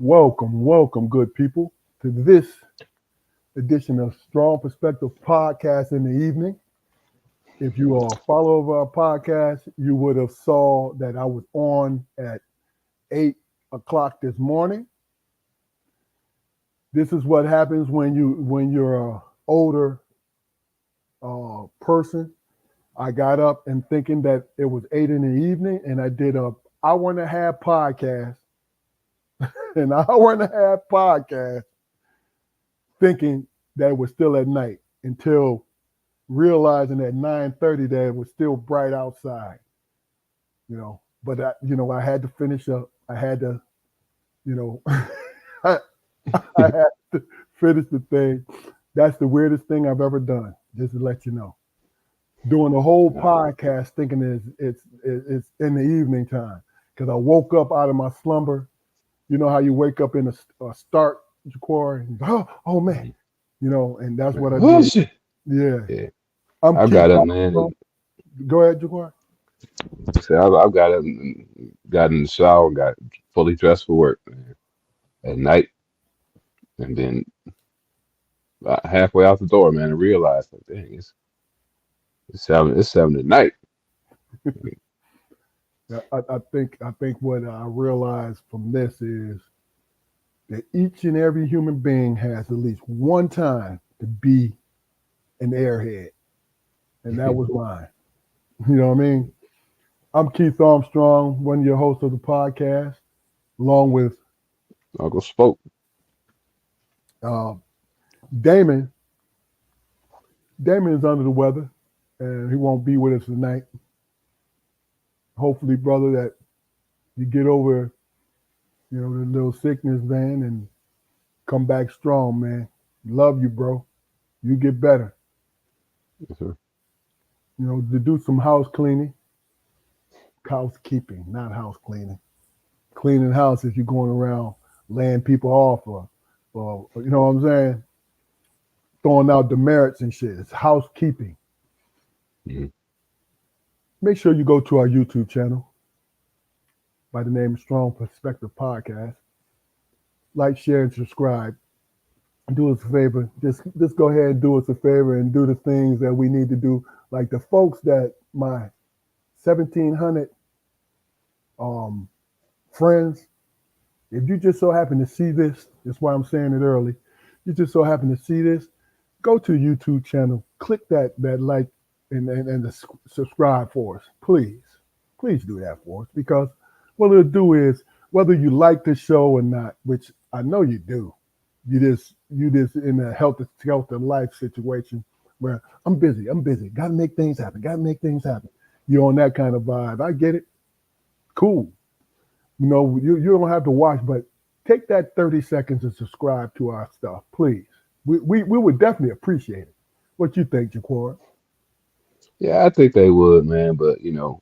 welcome, good people, to this edition of Strong Perspective Podcast in the evening. If you are a follower of our podcast, you would have saw that I was on at 8 o'clock this morning. This is what happens when you're a older person. I got up and thinking that it was 8 in the evening, and I did a hour and a half podcast, an hour and a half podcast, thinking that it was still at night until realizing at 9:30 that it was still bright outside. But I had to finish up. I had to, I, I had to finish the thing. That's the weirdest thing I've ever done. Just to let you know, doing the whole podcast thinking it's in the evening time because I woke up out of my slumber. You know how you wake up in a start, Ja'Cory, and oh man, and that's what I Oh did. shit! Yeah, Yeah, I'm I Keith got up, man. Armstrong. Go ahead, Ja'Cory. I got up and got in the shower, got fully dressed for work, man, at night, and then about halfway out the door, man, I realized, like, dang, it's seven at night. Yeah, I think what I realized from this is that each and every human being has at least one time to be an airhead, and that was mine. You know what I mean? I'm Keith Armstrong, one of your hosts of the podcast, along with Uncle spoke. uh, Damon. Damon is under the weather, and he won't be with us tonight. Hopefully, brother, that you get over, the little sickness, man, and come back strong, man. Love you, bro. You get better. Yes, sir. To do some housekeeping, not house cleaning. Cleaning house if you're going around laying people off or you know what I'm saying? Throwing out demerits and shit. It's housekeeping. Mhm. Make sure you go to our YouTube channel by the name of Strong Perspective Podcast. Like, share, and subscribe. Do us a favor. Just go ahead and do us a favor and do the things that we need to do. Like the folks that my 1,700 friends, if you just so happen to see this, that's why I'm saying it early. You just so happen to see this, go to YouTube channel, click that like and the subscribe for us, please. Please do that for us because what it'll do is whether you like the show or not, which I know you do, you just in a healthy skelter life situation where I'm busy, gotta make things happen. You're on that kind of vibe. I get it. Cool. You don't have to watch, but take that 30 seconds and subscribe to our stuff, please. We would definitely appreciate it. What you think, Ja'Cory? Yeah, I think they would, man. But I'm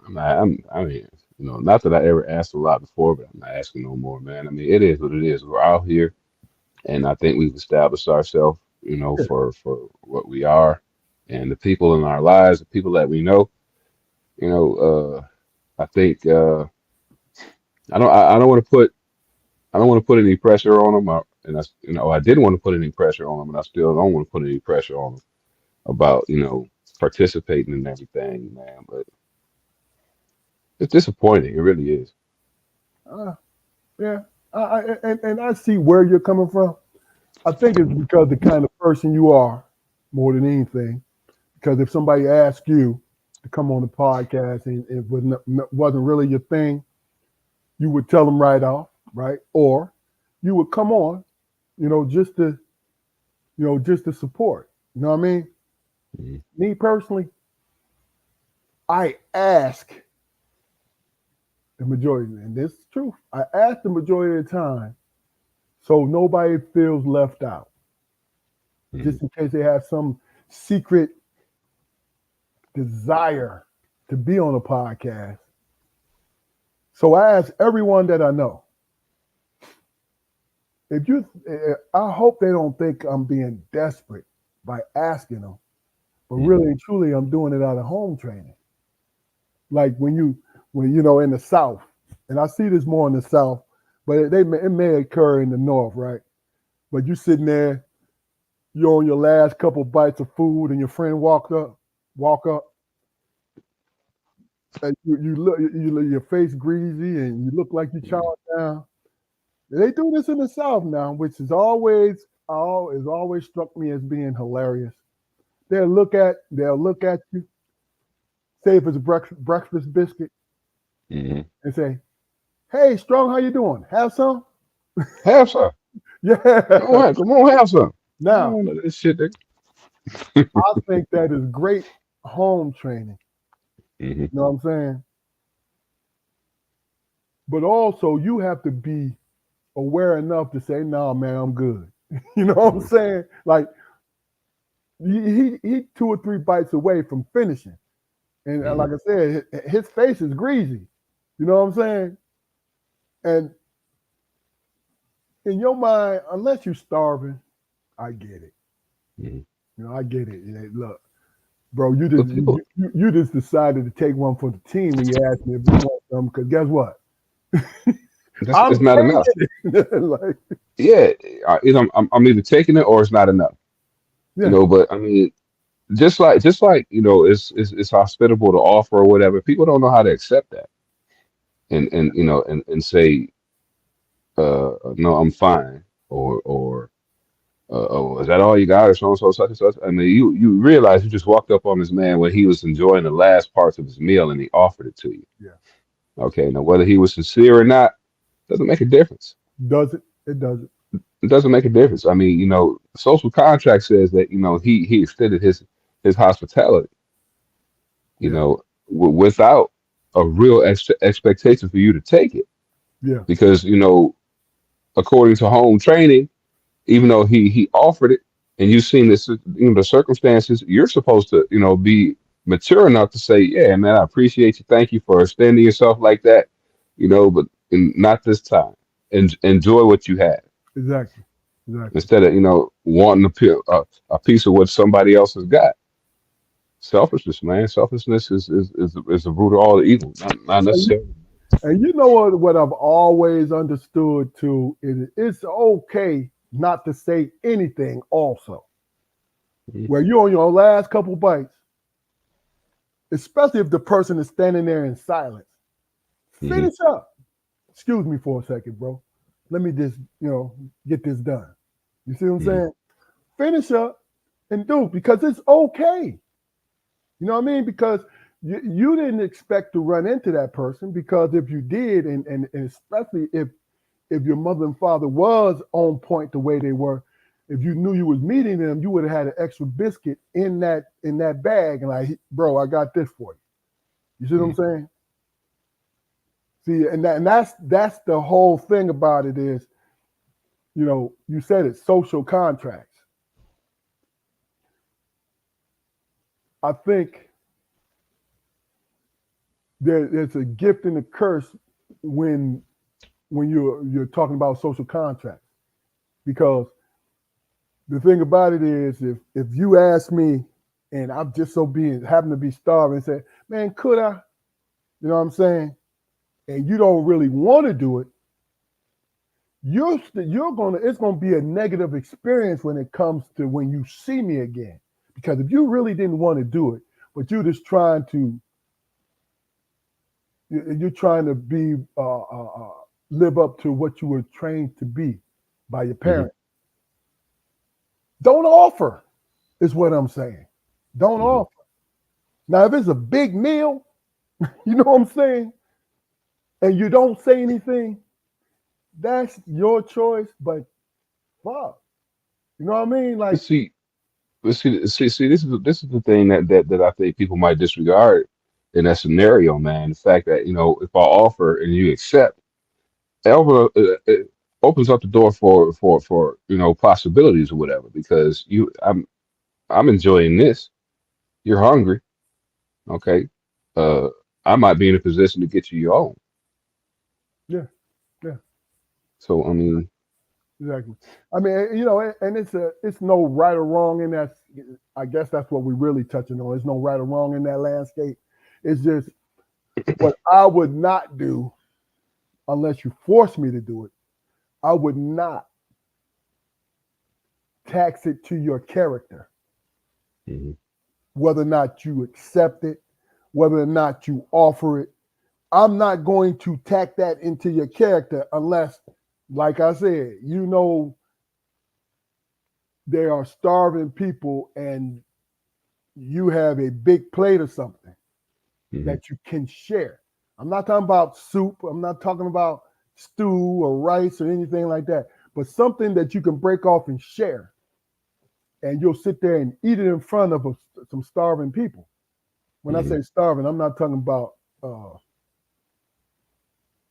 not. I mean, not that I ever asked a lot before, but I'm not asking no more, man. I mean, it is what it is. We're out here, and I think we've established ourselves, Yeah. for what we are, and the people in our lives, the people that we know. You know, I think I don't want to put any pressure on them, and I didn't want to put any pressure on them, and I still don't want to put any pressure on them about participating in everything, man. But it's disappointing. It really is. Uh, yeah. And I see where you're coming from. I think it's because the kind of person you are more than anything. Because if somebody asked you to come on the podcast and it wasn't really your thing, you would tell them right off, right? Or you would come on, just to support. You know what I mean? Mhm. Me personally, I ask the majority, and this is true. I ask the majority of the time so nobody feels left out, Mhm. just in case they have some secret desire to be on a podcast. So I ask everyone that I know. I hope they don't think I'm being desperate by asking them, but Mhm. really and truly, I'm doing it out of home training. Like when in the South, and I see this more in the South, but it may occur in the north, right? But you sitting there, you're on your last couple bites of food, and your friend walk up, and you look, your face greasy, and you look like you chowing down. They do this in the South now, which is always struck me as being hilarious. They'll look at you, say if it's a breakfast biscuit, Mm-hmm. and say, "Hey, Strong, how you doing? Have some?" Have some. Yeah. Come on, have some. Now, Oh, this shit. I think that is great home training. Mm-hmm. You know what I'm saying? But also, you have to be aware enough to say, "Nah, man, I'm good." You know what I'm saying? Like he 2 or 3 bites away from finishing, and like I said, his face is greasy. You know what I'm saying? And in your mind, unless you're starving, I get it. Mm-hmm. You know, I get it. Look, bro, you But just people, you just decided to take one for the team when you asked me if you want some. Because guess what? it's I'm not taking enough. it. Like, Yeah, either I'm either taking it or it's not enough. You yeah, know, but I mean, just like it's hospitable to offer or whatever. People don't know how to accept that and and say, no, I'm fine, or oh, is that all you got, or so and so, such and such. I mean, you realize you just walked up on this man when he was enjoying the last parts of his meal and he offered it to you. yeah. Okay, now whether he was sincere or not doesn't make a difference. Does it? It doesn't. It doesn't make a difference. I mean, social contract says that he extended his hospitality, Yeah, without a real expectation for you to take it, yeah, because according to home training, even though he offered it, and you've seen this, the circumstances, you're supposed to be mature enough to say, yeah, man, I appreciate you, thank you for extending yourself like that, but not this time, and enjoy what you have, exactly, exactly. instead of wanting a piece of what somebody else has got. Selfishness, man. Selfishness is the root of all the evil. Not And, necessarily. and you know what I've always understood too is it's okay not to say anything. Also, Mhm. where you're on your last couple bites, especially if the person is standing there in silence, Mhm. finish up. Excuse me for a second, bro. Let me just get this done. You see what I'm Mhm. saying? Finish up and do, because it's okay. You know what I mean? Because you didn't expect to run into that person, because if you did, and especially if your mother and father was on point the way they were, if you knew you was meeting them, you would have had an extra biscuit in that bag, and like, bro, I got this for you. You see what I'm Mhm. saying? See, and that's the whole thing about it is, you said it, social contracts. I think there's a gift and a curse when you're talking about social contracts, because the thing about it is, if you ask me, and I'm just so being happen to be starving, and say, man, could I? You know what I'm saying? And you don't really want to do it, you're gonna it's gonna be a negative experience when it comes to when you see me again. Because if you really didn't want to do it, but you're trying to be live up to what you were trained to be by your Mhm. parents, don't offer. Is what I'm saying. Don't Mhm. offer. Now, if it's a big meal, you know what I'm saying, and you don't say anything, that's your choice. But fuck, you know what I mean? But Like, see, see. This is the thing that I think people might disregard in that scenario, man. The fact that if I offer and you accept, it opens up the door for possibilities or whatever. Because I'm enjoying this. You're hungry, okay? Uh, I might be in a position to get you your own. yeah, yeah, So I mean. exactly. I mean, and it's no right or wrong in that. I guess that's what we're really touching on. There's no right or wrong in that landscape. It's just what I would not do unless you force me to do it. I would not tax it to your character, Mm-hmm. whether or not you accept it, whether or not you offer it. I'm not going to tack that into your character unless, like I said, there are starving people and you have a big plate of something Mm-hmm. that you can share. I'm not talking about soup. I'm not talking about stew or rice or anything like that, but something that you can break off and share. And you'll sit there and eat it in front of some starving people. When I Mm-hmm. say starving, I'm not talking about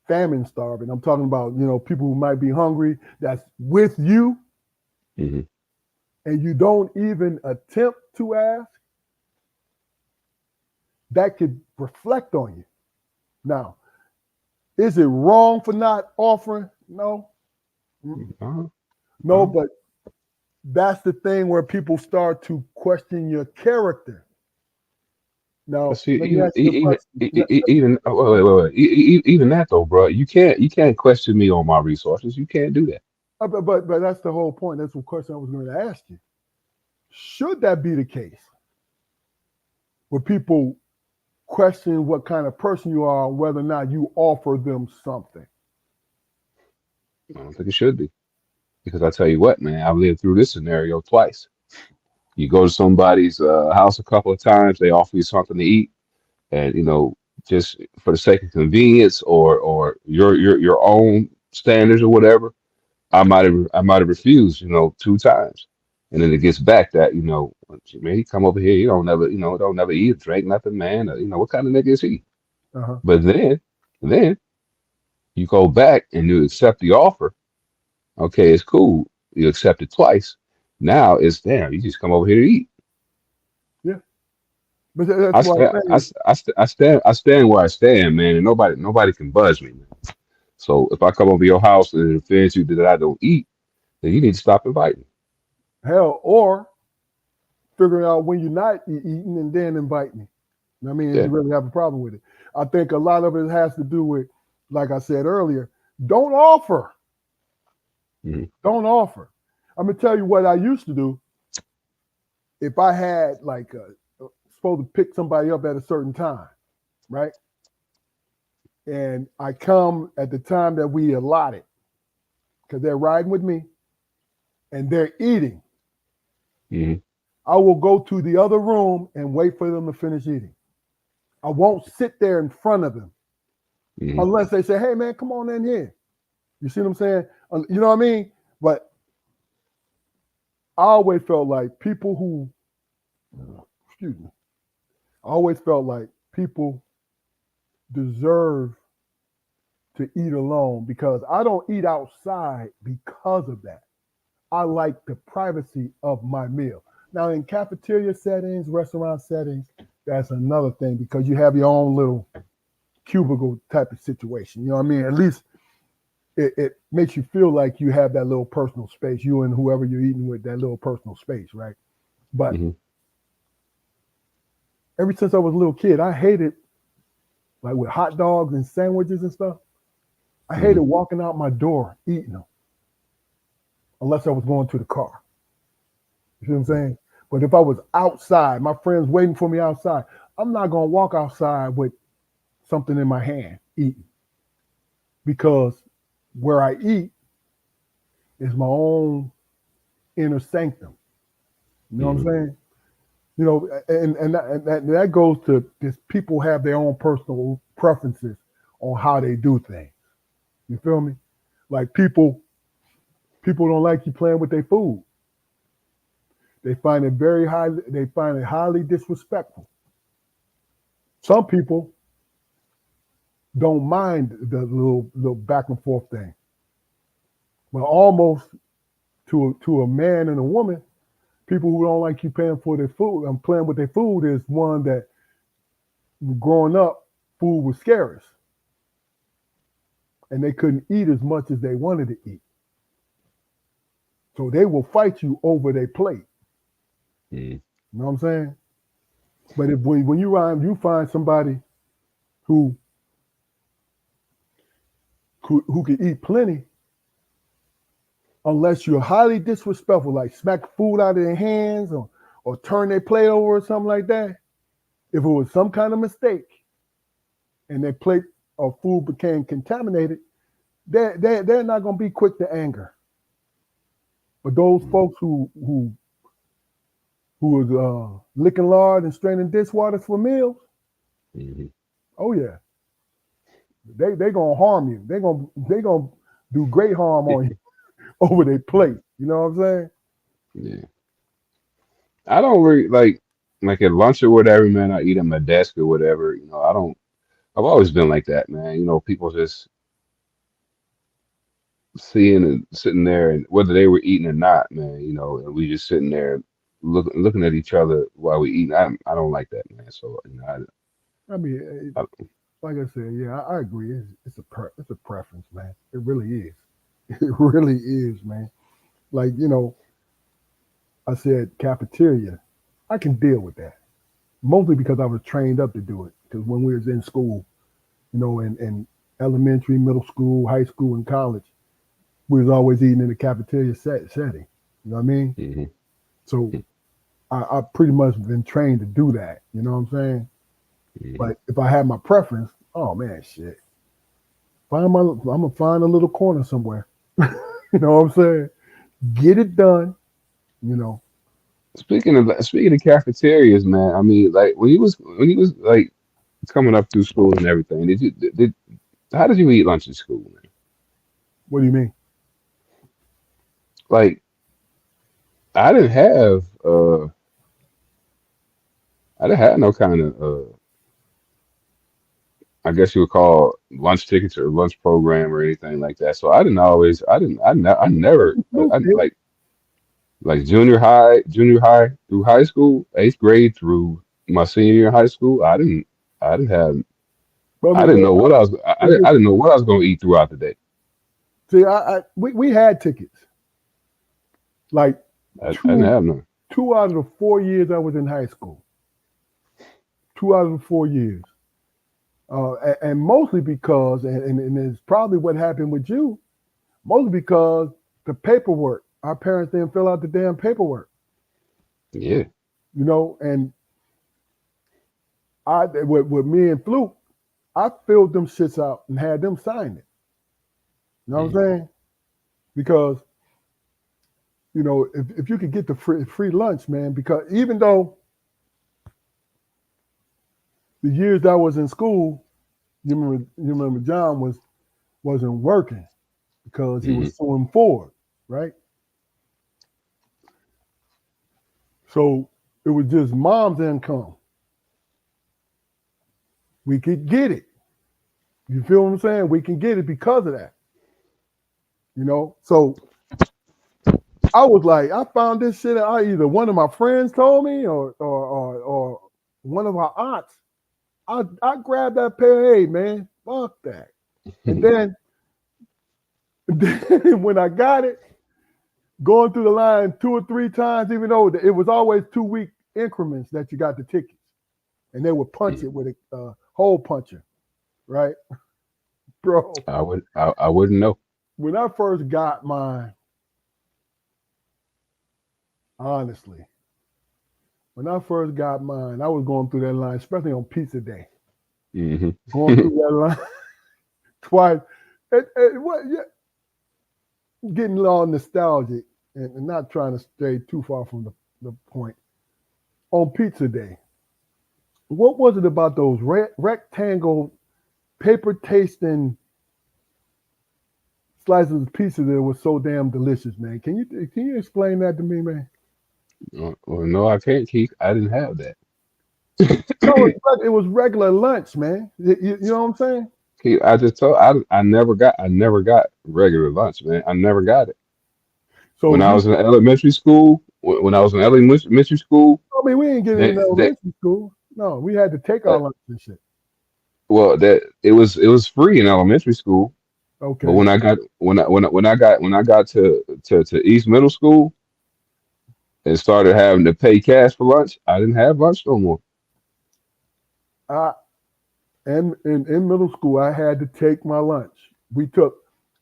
famine starving. I'm talking about, people who might be hungry that's with you Mm-hmm. and you don't even attempt to ask. That could reflect on you. Now, is it wrong for not offering? No. Uh-huh. No, but that's the thing where people start to question your character. But Now, see, let me even ask you a question. even wait. Even that though, bro, you can't question me on my resources. You can't do that. But that's the whole point. That's the question I was going to ask you. Should that be the case, where people question what kind of person you are, whether or not you offer them something? I don't think it should be because I tell you what, man, I've lived through this scenario twice. You go to somebody's house a couple of times, they offer you something to eat, and just for the sake of convenience or your own standards or whatever, I might have refused, two times, and then it gets back that man, he come over here, you don't never eat, drink nothing, man. What kind of nigga is he? Uh-huh. But then you go back and you accept the offer. Okay, it's cool. You accept it twice. Now it's damn. You just come over here to eat. Yeah. But that's I what stand. I'm saying. I stand where I stand, man, and nobody can budge me, man. So if I come over your house and it offends you that I don't eat, then you need to stop inviting. Hell, or figuring out when you're not eating and then invite me. I mean, if Yeah. you really have a problem with it. I think a lot of it has to do with, like I said earlier, don't offer. Hmm. Don't offer. I'm gonna tell you what I used to do. If I had supposed to pick somebody up at a certain time, right? And I come at the time that we allotted because they're riding with me and they're eating. Hmm. I will go to the other room and wait for them to finish eating. I won't sit there in front of them Hmm. unless they say, "Hey, man, come on in here." You see what I'm saying? You know what I mean? But I always felt like people who, excuse me, I always felt like people deserve to eat alone because I don't eat outside because of that. I like the privacy of my meal. Now, in cafeteria settings, restaurant settings, that's another thing because you have your own little cubicle type of situation. You know what I mean? At least it makes you feel like you have that little personal space, you and whoever you're eating with, that little personal space, right? But Hmm. ever since I was a little kid, I hated, like with hot dogs and sandwiches and stuff, I Hmm. hated walking out my door eating them unless I was going to the car. You see what I'm saying? But if I was outside, my friends waiting for me outside, I'm not going to walk outside with something in my hand eating because where I eat is my own inner sanctum. You know what I'm Hmm. saying? And that goes to this. People have their own personal preferences on how they do things. You feel me? Like people don't like you playing with their food. They find it very highly. They find it highly disrespectful. Some people don't mind the little back and forth thing, but almost to a man and a woman, people who don't like you paying for their food and playing with their food is one that growing up, food was scarce and they couldn't eat as much as they wanted to eat. So they will fight you over their plate. Hmm. You know what I'm saying? But if when you find somebody who who can eat plenty, unless you're highly disrespectful, like smack food out of their hands or turn their plate over or something like that. If it was some kind of mistake and their plate or food became contaminated, they're not going to be quick to anger. But those folks who was licking lard and straining dishwaters for meals, oh yeah, they gonna harm you. They gonna do great harm on you over their plate. You know what I'm saying? Yeah. I don't really like at lunch or whatever, man. I eat at my desk or whatever. You know, I don't. I've always been like that, man. You know, people just seeing and sitting there, and whether they were eating or not, man. You know, and we just sitting there looking at each other while we eating. I don't like that, man. So you know, I mean, I, like I said, yeah, I agree. It's a preference, man. It really is. It really is, man. Like, you know, I said cafeteria. I can deal with that. Mostly because I was trained up to do it. Because when we was in school, you know, in elementary, middle school, high school, and college, we was always eating in the cafeteria setting. You know what I mean? mhm. So I pretty much been trained to do that. You know what I'm saying? But if I had my preference, oh man, shit. I'm gonna find a little corner somewhere. You know what I'm saying? Get it done. You know. Speaking of cafeterias, man. I mean, like when you was like coming up through school and everything, did how did you eat lunch in school, man? What do you mean? Like I didn't have no kind of I guess you would call lunch tickets or lunch program or anything like that. So I never like junior high through high school, eighth grade through my senior year in high school. I didn't have But I I mean, didn't know what I was I didn't know what I was going to eat throughout the day. see, we had tickets. Like I didn't two have none. 2 out of the 4 years I was in high school. 2 out of the 4 years. And mostly because, and it's probably what happened with you, mostly because the paperwork. Our parents didn't fill out the damn paperwork, Yeah. you know. And with me and Fluke, I filled them shits out and had them sign it. You know what I'm Mm. saying? Because you know, if you could get the free lunch, man, because even though the years I was in school, you remember John wasn't working because he Hmm. was suing Ford, right? So it was just mom's income. We could get it. You feel what I'm saying? We can get it because of that. You know? So I was like, I found this shit. Either one of my friends told me or one of our aunts. I grabbed that pair. Hey man, fuck that. And then when I got it, going through the line 2 or 3 times, even though it was always 2 week increments that you got the tickets, and they would punch it with a hole puncher, right, bro? I wouldn't know. When I first got mine, honestly, when I first got mine, I was going through that line, especially on pizza day, Hmm. going through that line twice. Getting all nostalgic and not trying to stray too far from the point. On pizza day, what was it about those rectangle paper tasting slices of pizza that was so damn delicious, man? Can you explain that to me, man? Well, no, I can't, Keith. I didn't have that. No, it was regular lunch, man. You know what I'm saying? Keith, I just told I never got regular lunch, man. I never got it. So When I you, was in elementary school, when I was in elementary school, I mean, we didn't get it in they elementary school. No, we had to take our lunch and shit. well that it was free in elementary school. But Okay. when I got when I got to East Middle School and started having to pay cash for lunch, I didn't have lunch no more. I and in middle school, I had to take my lunch. I'm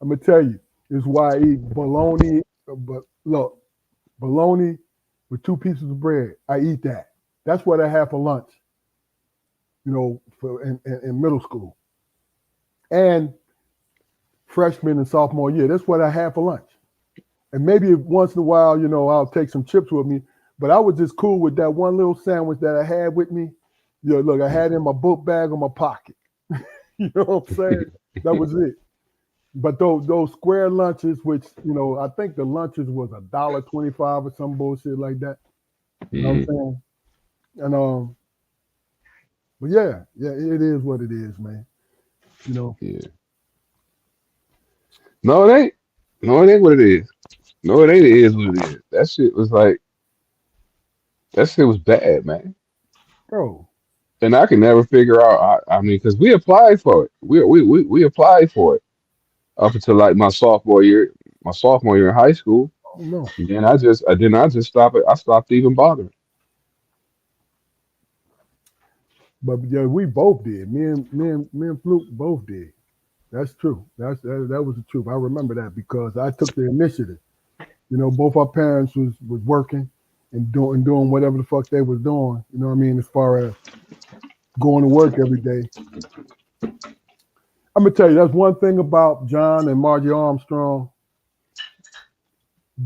gonna tell you, is why I eat bologna but look, bologna with 2 pieces of bread. I eat that. That's what I have for lunch. For in middle school and freshman and sophomore year. That's what I have for lunch. And maybe once in a while, I'll take some chips with me. But I was just cool with that one little sandwich that I had with me. Look, I had it in my book bag or my pocket. You know what I'm saying? That was it. But those square lunches, which, I think the lunches was $1.25 or some bullshit like that. You know what I'm saying? And but yeah, it is what it is, man. Yeah. No, it ain't. No, it ain't what it is. No, it ain't. It is what it is. That shit was like. That shit was bad, man. Bro. And I can never figure out. I mean, because we applied for it. We applied for it up until like my sophomore year. My sophomore year in high school. No. And then I just stopped it. I stopped even bothering. But yeah, we both did. Me and Fluke both did. That's true. That was the truth. I remember that because I took the initiative. Both our parents was working and doing whatever the fuck they was doing. You know what I mean? As far as going to work every day. I'm gonna tell you, that's one thing about John and Margie Armstrong.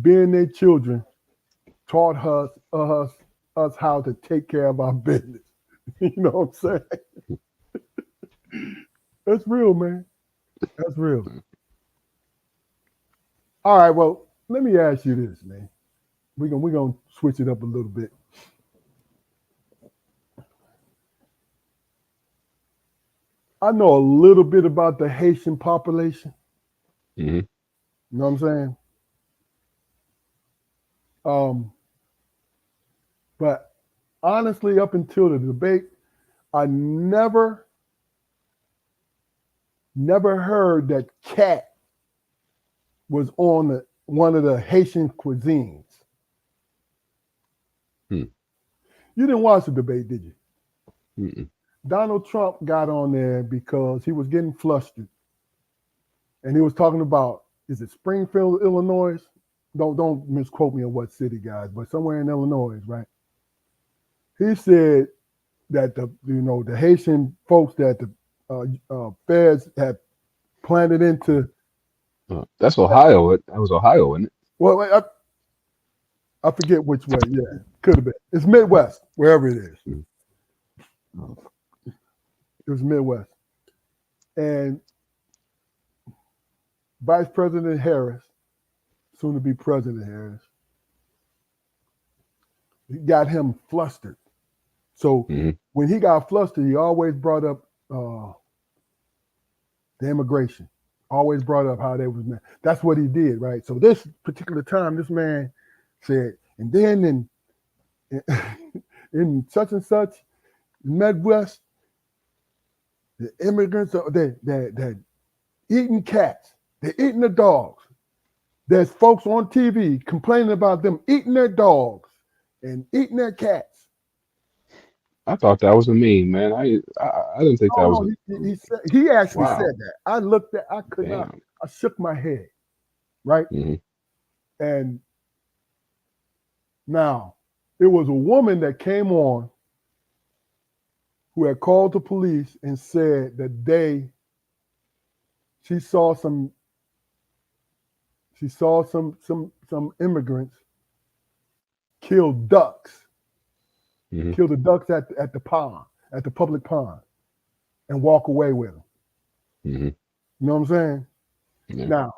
Being their children taught us how to take care of our business. You know what I'm saying? That's real, man. That's real. All right, well, let me ask you this, man. We're gonna switch it up a little bit. I know a little bit about the Haitian population. Mm-hmm. You know what I'm saying? But honestly, up until the debate, I never heard that cat was on one of the Haitian cuisines. You didn't watch the debate, did you? Mm-mm. Donald Trump got on there because he was getting flustered. And he was talking about, is it Springfield, Illinois? Don't misquote me on what city, guys, but somewhere in Illinois, right? He said that the Haitian folks that the feds had planted into. That's Ohio. That was Ohio, isn't it? Well, I forget which way. Yeah, could have been. It's Midwest, wherever it is. It was Midwest. And Vice President Harris, soon to be President Harris, he got him flustered. So when he got flustered, he always brought up the immigration. Always brought up how they was mad. That's what he did, right? So this particular time, this man said, and then in such and such Midwest, the immigrants they're eating cats, they're eating the dogs. There's folks on TV complaining about them eating their dogs and eating their cats. I thought that was a meme, man. I didn't think that was. He actually Wow. said that. I looked at. I could Damn. not. I shook my head, right? And now it was a woman that came on who had called the police and said that she saw some immigrants kill ducks. Kill the ducks at the pond, at the public pond, and walk away with them. You know what I'm saying? Yeah. Now,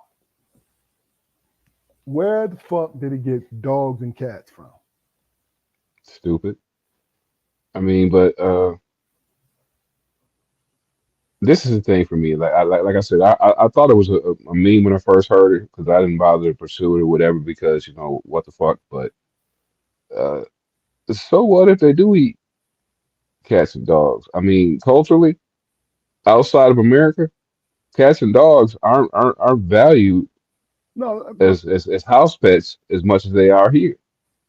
where the fuck did he get dogs and cats from? Stupid. I mean, but this is the thing for me. Like I said, I thought it was a meme when I first heard it because I didn't bother to pursue it or whatever because what the fuck. But so what if they do eat cats and dogs? I mean, culturally, outside of America, cats and dogs aren't valued No, as house pets as much as they are here.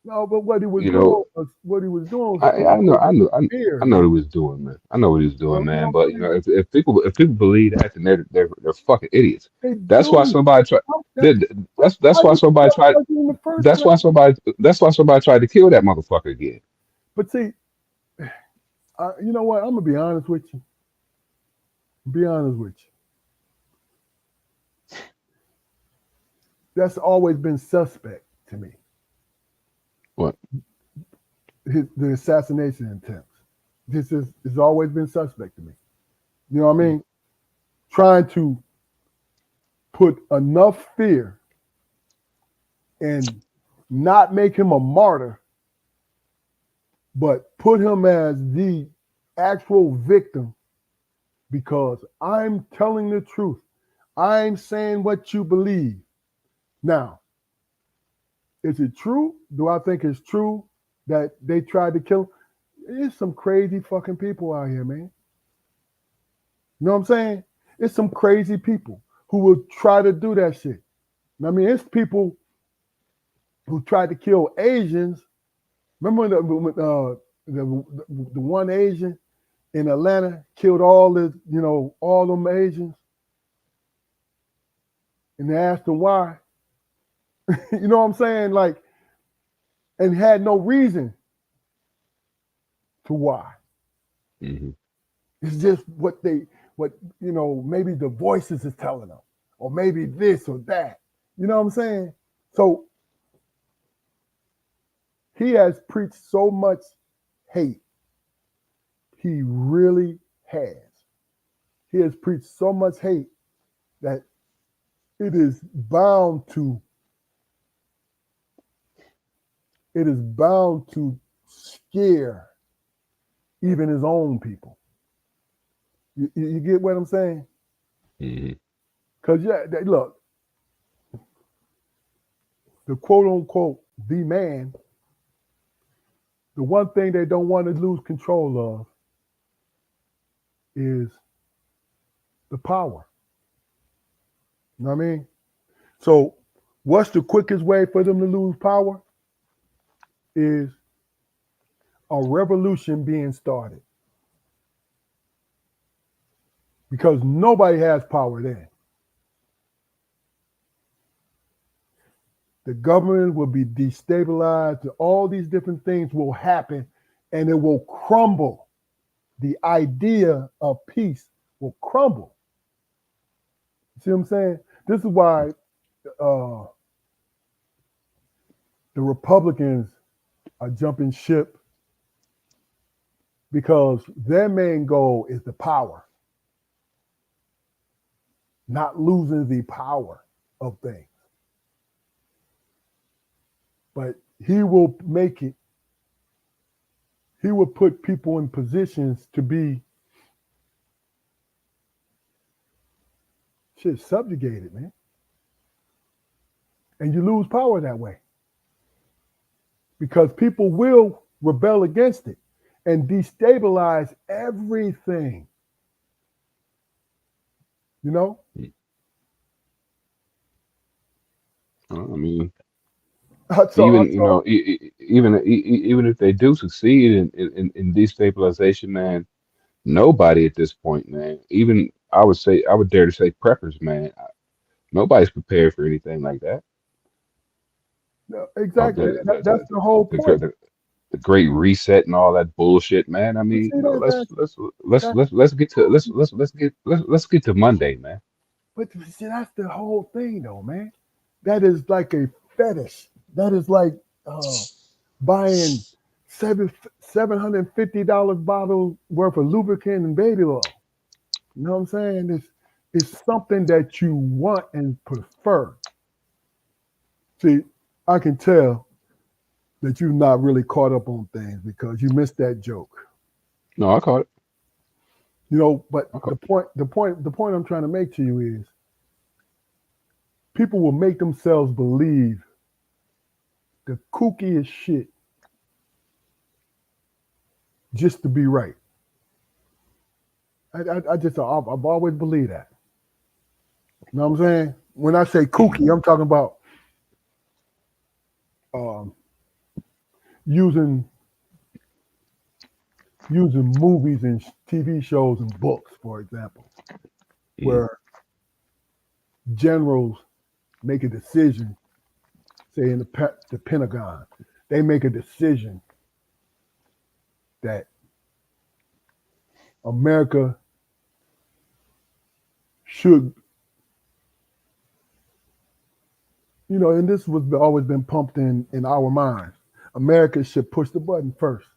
No, but what he was You doing know, was what he was doing was I know, putting I know, fear, I know what man. he was doing, man. I know what he was doing, You know man. what But I'm you saying? know, if people believe that, then they're fucking idiots. They That's why do. somebody tried. That's That's why why you somebody tried. sabotage in the first place. That's why somebody tried to kill that motherfucker again. But see, you know what? I'm gonna be honest with you. Be honest with you. That's always been suspect to me. What? The assassination attempts. This is has always been suspect to me. You know what I Mm, mean? Trying to put enough fear and not make him a martyr, but put him as the actual victim because I'm telling the truth. I'm saying what you believe. Now, is it true? Do I think it's true that they tried to kill him? There's some crazy fucking people out here, man. You know what I'm saying? It's some crazy people who will try to do that shit. I mean, it's people who tried to kill Asians. Remember the one Asian in Atlanta killed all them Asians, and they asked him why. You know what I'm saying? Like, and had no reason to why. mhm. It's just what maybe the voices is telling them, or maybe this or that. You know what I'm saying? So he has preached so much hate. He really has. He has preached so much hate that it is bound to it is bound to scare even his own people. You get what I'm saying? Mhm. Because look, the quote unquote the man, the one thing they don't want to lose control of is the power. You know what I mean? So what's the quickest way for them to lose power? Is a revolution being started. Because nobody has power then. The government will be destabilized, all these different things will happen, and it will crumble. The idea of peace will crumble. See what I'm saying? This is why uh, the Republicans are jumping ship because their main goal is the power, not losing the power of things. But he will make it, he will put people in positions to be subjugated, man. And you lose power that way because people will rebel against it and destabilize everything, you know? I mean, So, even you know, even if they do succeed in destabilization, man, nobody at this point, man. Even I would dare to say preppers, man. Nobody's prepared for anything like that. Of exactly. That's the whole the, point. the, the great reset and all that bullshit, man. I You mean, see you know, that? That's let's get to Monday, man. but see that's the whole thing, though, man. That is like a fetish. That is like buying $750 bottle worth of lubricant and baby oil. You know what I'm saying? It's something that you want and prefer. See, I can tell that you're not really caught up on things because you missed that joke. No, I caught it. You know, but I caught the point I'm trying to make to you is people will make themselves believe the kookiest shit just to be right. I've always believed that. You know what I'm saying? When I say it. kooky, I'm talking about um, using movies and TV shows and books, for example, where generals make a decision, say in the Pentagon, they make a decision that America should, and this was always been pumped in our minds. America should push the button first,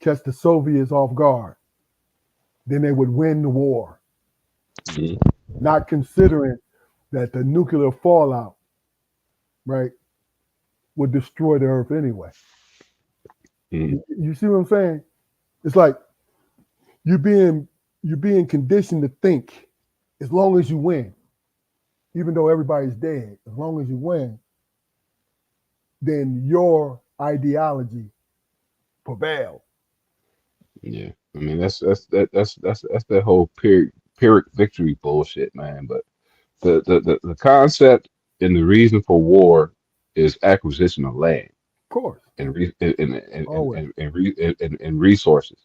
catch the Soviets off guard. Then they would win the war, not considering that the nuclear fallout, right, would destroy the earth anyway. You see what I'm saying? It's like you're being conditioned to think as long as you win, even though everybody's dead, as long as you win, then your ideology prevails. Yeah, I mean that's that whole Pyrrhic victory bullshit, man. But the concept and the reason for war is acquisition of land Of course. and Always. resources.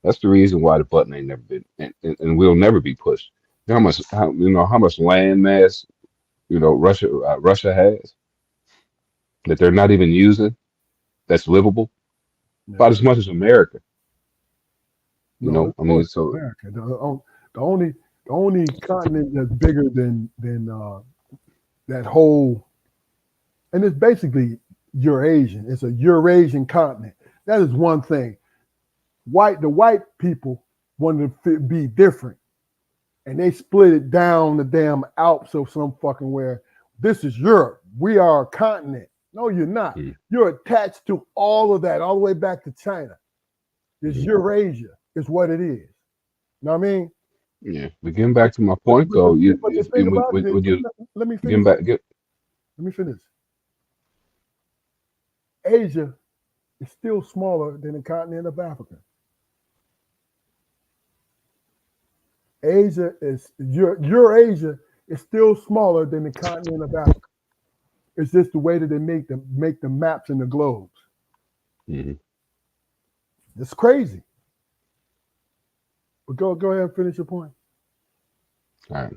That's the reason why the button ain't never been and will never be pushed. You know how much land mass Russia has that they're not even using that's livable, about as much as America. No, I mean, so America. The only continent that's bigger than that whole, and it's basically Eurasian. It's a Eurasian continent. That is one thing. The white people wanted to be different, and they split it down the damn Alps or some fucking where. This is Europe. We are a continent. No, you're not. You're attached to all of that, all the way back to China. It's Eurasia. Is what it is. You know what I mean? Yeah. But getting back to my point, though, let me finish. Let me finish. Asia is still smaller than the continent of Africa. Eurasia is still smaller than the continent of Africa. It's just the way that they make the maps and the globes. It's crazy. But go ahead and finish your point. I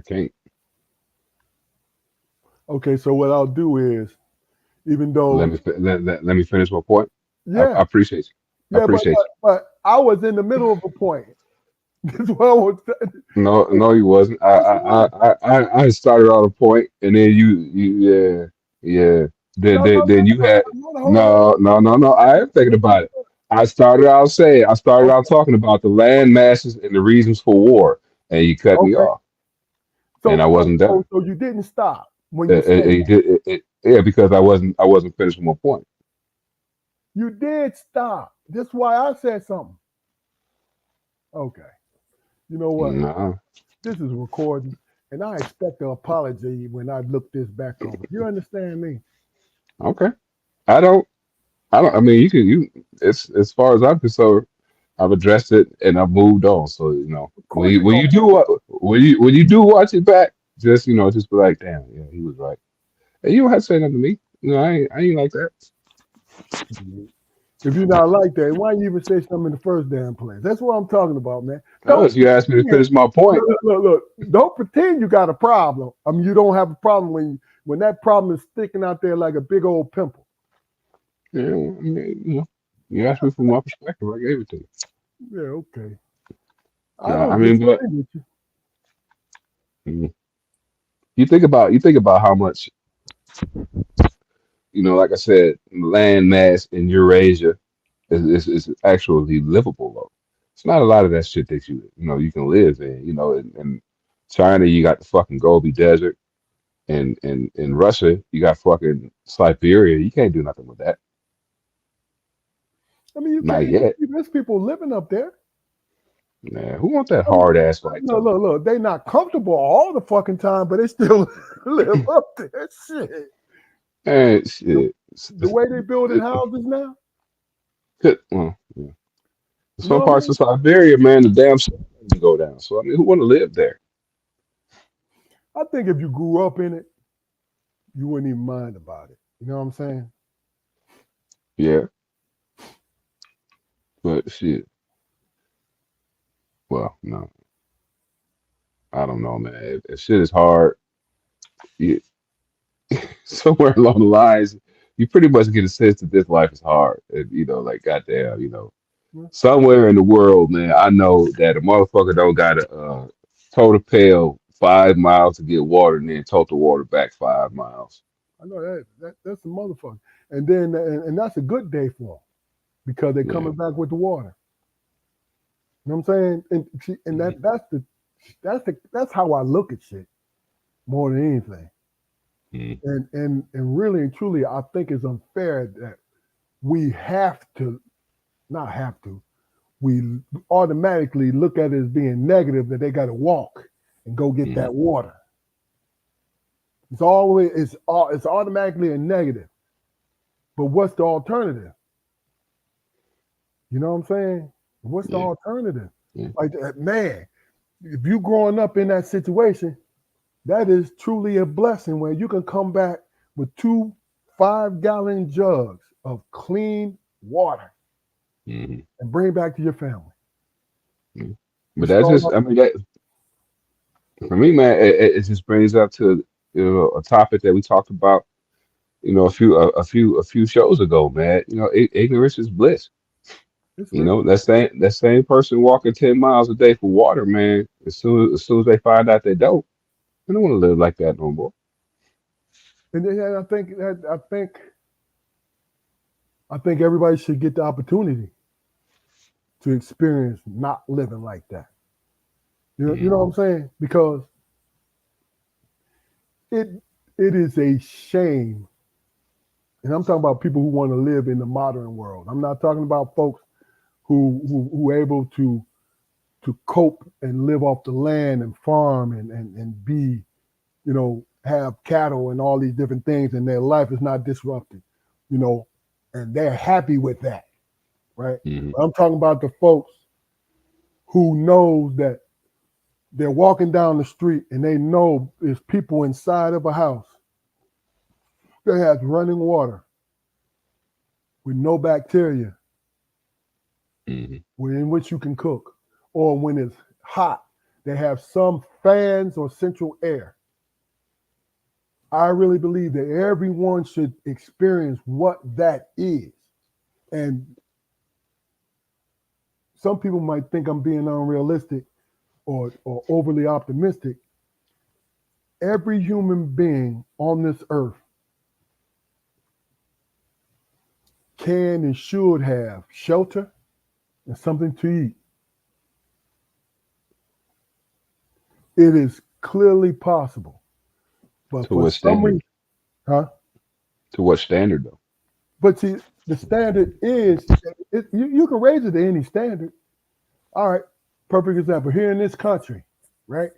can't. Okay, so what I'll do is, even though let me finish my point. Yeah, I appreciate you. I appreciate you. But I was in the middle of a point. That's what I was. No, you wasn't. I started on a point, and then you Then you had no. I am thinking about it. I started out talking about the land masses and the reasons for war, and you cut me off, and I wasn't done. So you didn't stop when you said yeah, because I wasn't finished with my point. You did stop. That's why I said something. Okay. You know what? Nah. This is recording, and I expect an apology when I look this back over. You understand me? Okay. I don't. I mean, It's as far as I'm concerned, I've addressed it and I've moved on. So when you do watch it back, just be like, damn, yeah, he was right. And you don't have to say nothing to me. I ain't like that. If you're not like that, why you even say something in the first damn place? That's what I'm talking about, man. Because you asked me to finish my point. Look. Don't pretend you got a problem. I mean, you don't have a problem when that problem is sticking out there like a big old pimple. Yeah, I mean, you asked me from my perspective. I gave it to you. Yeah, okay. You think about how much, like I said, land mass in Eurasia is actually livable though. It's not a lot of that shit that you can live in. In China you got the fucking Gobi Desert, and in Russia you got fucking Siberia. You can't do nothing with that. I mean, you not can't. yet. There's people living up there. Man, who want that hard ass life? Look. They not comfortable all the fucking time, but they still live up there. Shit. And shit. The way they building houses now. Well, yeah. Some parts of Siberia, man, the damn sun doesn't go down. So I mean, who want to live there? I think if you grew up in it, you wouldn't even mind about it. You know what I'm saying? Yeah, but shit. Well, no, I don't know, man. If shit is hard, you, somewhere along the lines, you pretty much get a sense that this life is hard. And, like goddamn, Yeah, somewhere in the world, man, I know that a motherfucker don't gotta tow the pail 5 miles to get water and then tote the water back 5 miles. I know that's a motherfucker. And then and that's a good day for them because they're Yeah. coming back with the water. You know what I'm saying? And Mhm. that's how I look at shit more than anything. Mhm. And really and truly, I think it's unfair that we have to not have to. We automatically look at it as being negative that they got to walk and go get Mhm. that water. It's automatically a negative. But what's the alternative? You know what I'm saying? What's the Yeah. alternative? Yeah. Like man, if you growing up in that situation, that is truly a blessing where you can come back with two 5-gallon jugs of clean water Mhm. and bring it back to your family. Yeah. You But that's start just, off, I mean, that for me, man, it just brings up to a topic that we talked about, a few shows ago, man. Ignorance is bliss. it's real. That same person walking 10 miles a day for water, man. As soon as they find out they don't want to live like that no more. And then I think everybody should get the opportunity to experience not living like that. You Mm, know what I'm saying? Because it it is a shame. And I'm talking about people who want to live in the modern world. I'm not talking about folks who are able to cope and live off the land and farm and be, have cattle and all these different things and their life is not disrupted, you know, and they're happy with that, right? mm, But I'm talking about the folks who knows that they're walking down the street and they know there's people inside of a house that has running water with no bacteria mm, in which you can cook, or when it's hot, they have some fans or central air. I really believe that everyone should experience what that is. And some people might think I'm being unrealistic or overly optimistic. Every human being on this earth can and should have shelter and something to eat. It is clearly possible. But to for what some standard? reason, huh? To what standard though? But see, the standard is you can raise it to any standard. All right, perfect example. Here in this country, right?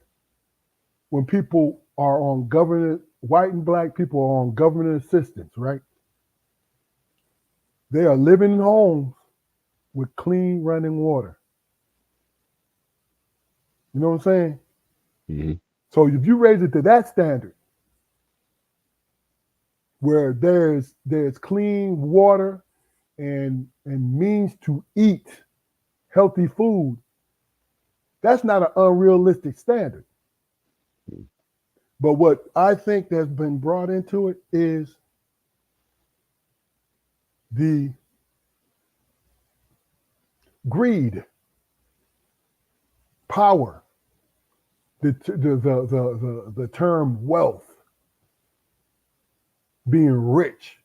When people are on government, white and black people are on government assistance, right? They are living in homes with clean running water. You know what I'm saying? Mm, So if you raise it to that standard, where there's clean water and means to eat healthy food, that's not an unrealistic standard. But what I think that's been brought into it is the greed, power, the term wealth, being rich.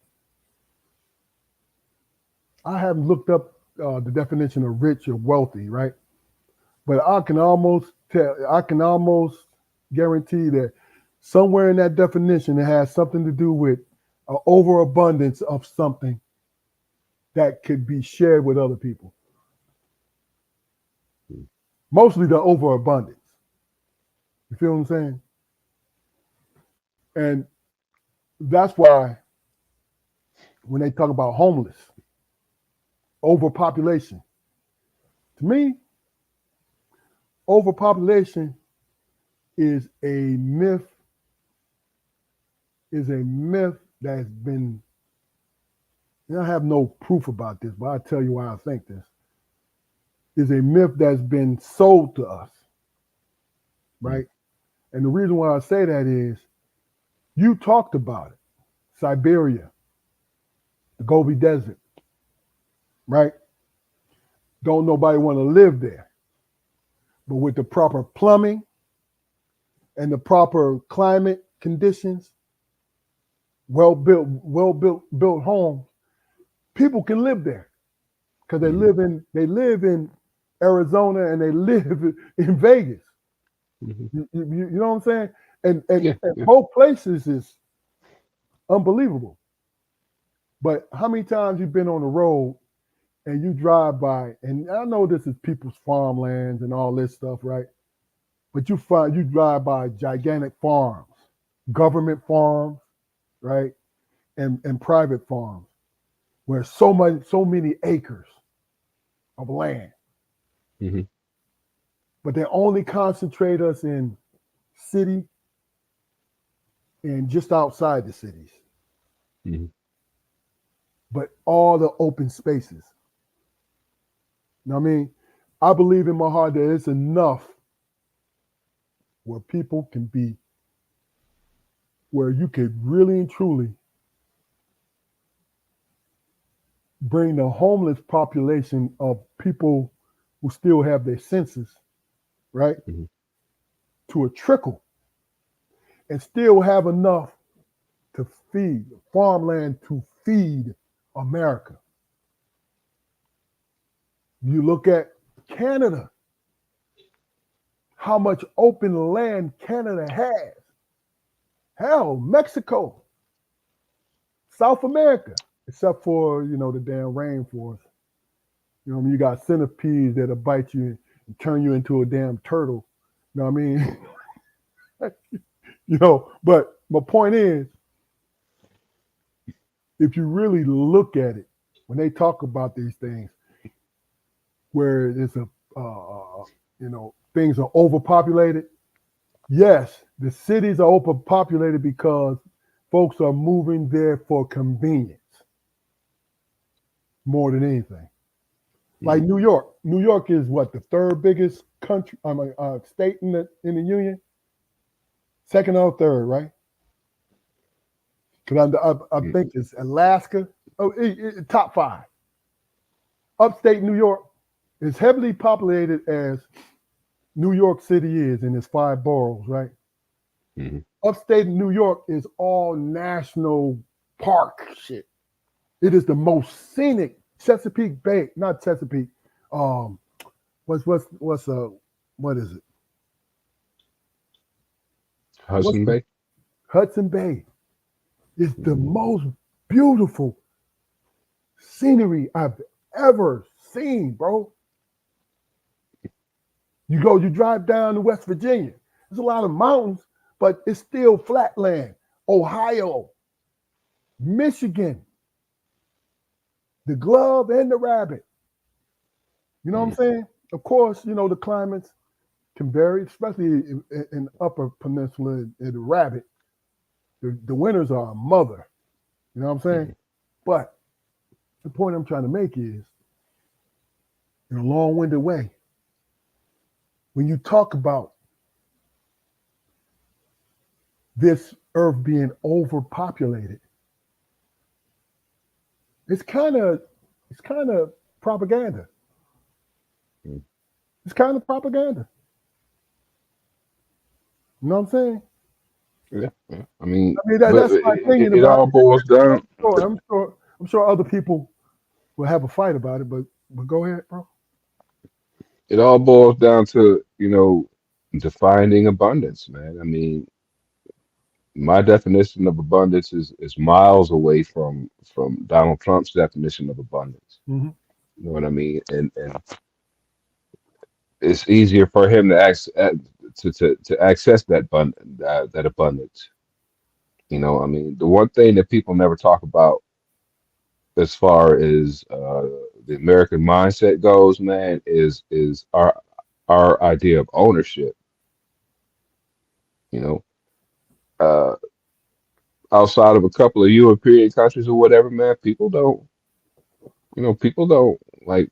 I haven't looked up the definition of rich or wealthy, right? But I can almost guarantee that somewhere in that definition it has something to do with overabundance of something that could be shared with other people. mm, Mostly the overabundance. You feel what I'm saying? And that's why when they talk about homeless, overpopulation, to me, overpopulation is a myth, is a myth that's been and I have no proof about this, but I'll tell you why I think this, is a myth that's been sold to us, right? And the reason why I say that is you talked about it. Siberia, the Gobi Desert, right? Don't nobody want to live there. But with the proper plumbing and the proper climate conditions, well built homes, people can live there because they live in Arizona and they live in Vegas. You know what I'm saying? And both places is unbelievable. But how many times you've been on the road and you drive by, and I know this is people's farmlands and all this stuff, right? But you drive by gigantic farms, government farms, right? And private farms where so many acres of land. Mm-hmm. But they only concentrate us in city and just outside the cities. Mm-hmm. But all the open spaces. You know what I mean? I believe in my heart that it's enough where people can be, where you could really and truly bring the homeless population of people who still have their senses, right, Mm-hmm. to a trickle and still have enough to feed farmland to feed America. You look at Canada, how much open land Canada has. Hell, Mexico, South America, except for, the damn rainforest. You know what I mean? You got centipedes that'll bite you and turn you into a damn turtle. You know what I mean? But my point is, if you really look at it, when they talk about these things, where there's things are overpopulated. Yes, the cities are overpopulated because folks are moving there for convenience more than anything. Like New York. New York is what, the third biggest state in the union? Second or third, right? Because I think it's Alaska. Oh, top 5. Upstate New York is heavily populated as New York City is in its 5 boroughs, right? Mm-hmm. Upstate New York is all national park shit. It is the most scenic Chesapeake Bay, not Chesapeake. What is it? Hudson Bay. Hudson Bay is the most beautiful scenery I've ever seen, bro. You drive down to West Virginia. There's a lot of mountains, but it's still flat land. Ohio, Michigan, the glove and the rabbit. You know what I'm saying? Of course, the climates can vary, especially in upper peninsula and the rabbit. The winters are a mother. You know what I'm saying? But the point I'm trying to make is, in a long-winded way, when you talk about this earth being overpopulated, it's kind of propaganda. It's kind of propaganda. You know what I'm saying? Yeah. I mean, that's my opinion it about all boils down. I'm sure other people will have a fight about it, but go ahead, bro. It all boils down to, defining abundance, man. I mean, my definition of abundance is miles away from Donald Trump's definition of abundance. Mm-hmm. You know what I mean? And it's easier for him to access that abundance. I mean, the one thing that people never talk about as far as the American mindset goes, man, is our idea of ownership. You know, uh, outside of a couple of European countries or whatever, man, people don't. People don't like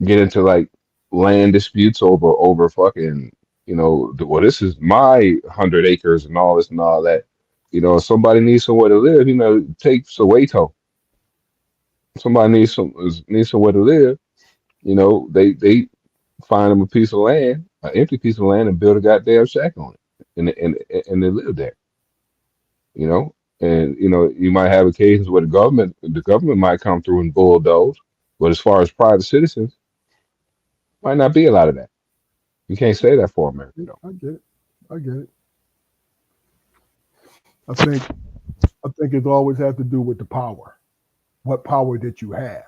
get into like land disputes over fucking, well, this is my 100 acres and all this and all that. If somebody needs somewhere to live, take Soweto. Somebody needs somewhere to live. They find them a piece of land, an empty piece of land, and build a goddamn shack on it, and they live there. You know, and you might have occasions where the government might come through and bulldoze, but as far as private citizens, might not be a lot of that. You can't say that for America, though. I get it. I get it. I think it always has to do with the power. What power that you have?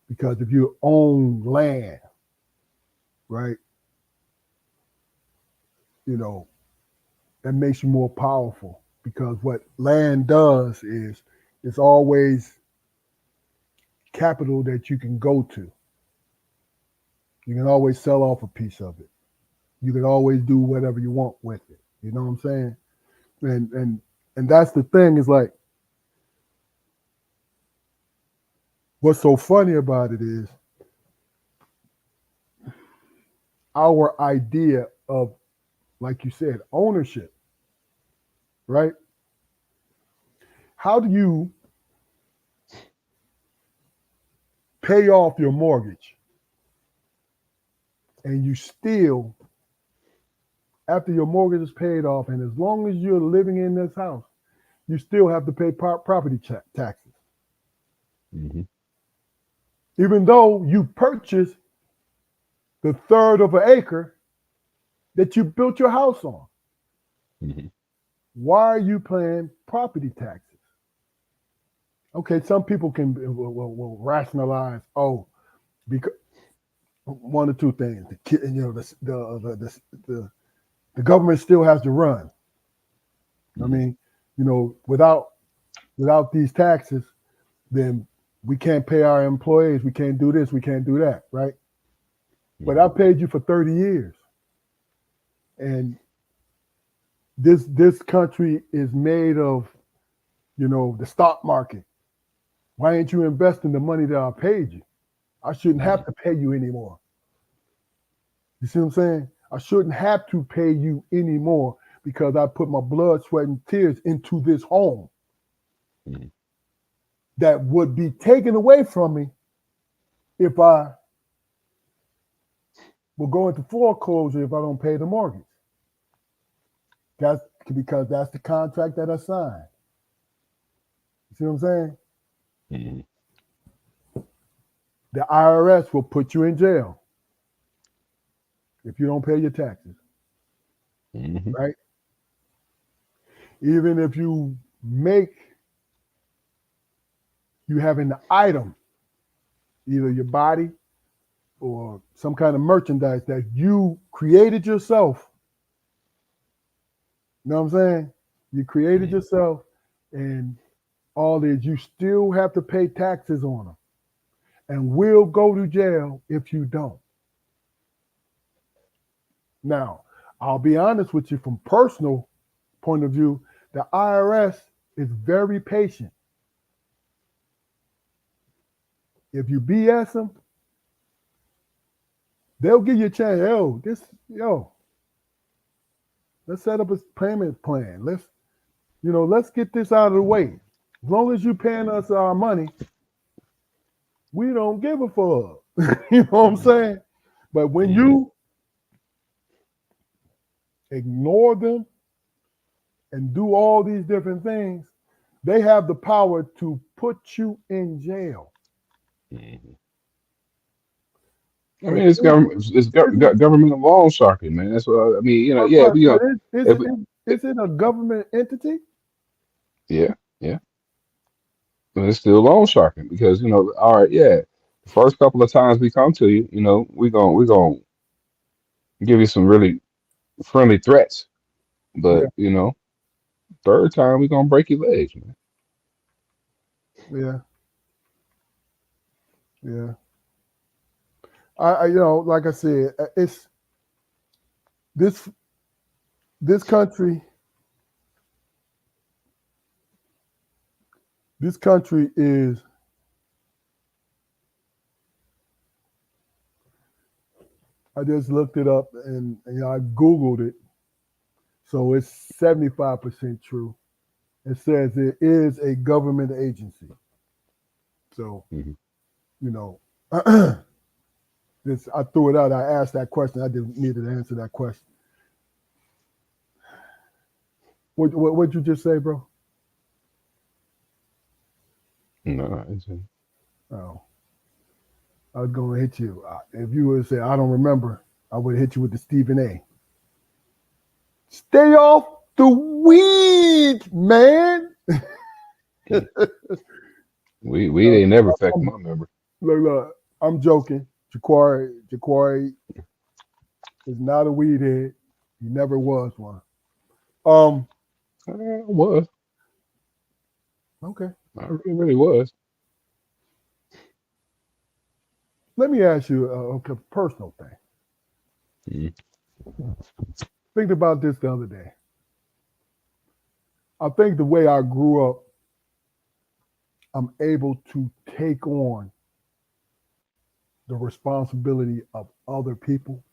Because if you own land, right, you know, that makes you more powerful. Because what land does is it's always capital that you can go to. You can always sell off a piece of it. You can always do whatever you want with it. You know what I'm saying? And that's the thing is like what's so funny about it is our idea of, like you said, ownership, right? How do you pay off your mortgage and you still, after your mortgage is paid off, and as long as you're living in this house, you still have to pay property taxes, Hmm. even though you purchased the third of an acre that you built your house on. Hmm. Why are you paying property taxes? Okay, some people will rationalize, oh, because one or two things. The government still has to run. I Hmm. mean, without these taxes, then we can't pay our employees. We can't do this. We can't do that. Right? But I Hmm. paid you for 30 years, and this country is made of the stock market. Why ain't you investing the money that I paid you? I shouldn't have to pay you anymore. You see what I'm saying? I shouldn't have to pay you anymore because I put my blood, sweat, and tears into this home Hmm. that would be taken away from me if I will go into foreclosure if I don't pay the mortgage. That's because that's the contract that I signed. You see what I'm saying? Hmm. The IRS will put you in jail if you don't pay your taxes, Hmm. right? Even if you have an item, either your body or some kind of merchandise that you created yourself. You know what I'm saying? You created Hmm. yourself, and all this, you still have to pay taxes on them, and will go to jail if you don't. Now, I'll be honest with you from personal point of view, the IRS is very patient. If you BS them, they'll give you a chance. Let's set up a payment plan. Let's get this out of the way. As long as you paying us our money, we don't give a fuck. You know what I'm saying? But when Hmm. you ignore them and do all these different things, they have the power to put you in jail. Hmm. I But mean, it's is government, it, it's is it, government loan sharking, man. That's what I mean. Yeah, but is if it we, is it a government entity? yeah, yeah, but it's still loan sharking because all right, yeah. The first couple of times we come to you, we gonna give you some really friendly threats, but Yeah, third time we gonna break your legs, man. yeah, yeah. Like I said, it's this this country. This country is I just looked it up and I Googled it. So it's 75% true. It says it is a government agency. So, Hmm. you know, this I threw it out. I asked that question. I didn't need to answer that question. What'd you just say, bro? No, Oh, I was gonna hit you. If you would say I don't remember, I would hit you with the Stephen A. Stay off the weed, man. we ain't never affect my memory. Look, I'm joking. Jaquari is not a weed head. He never was one. Um, I was. okay. I really was. Let me ask you a personal thing. Mhm. Thinking about this the other day. I think the way I grew up, I'm able to take on the responsibility of other people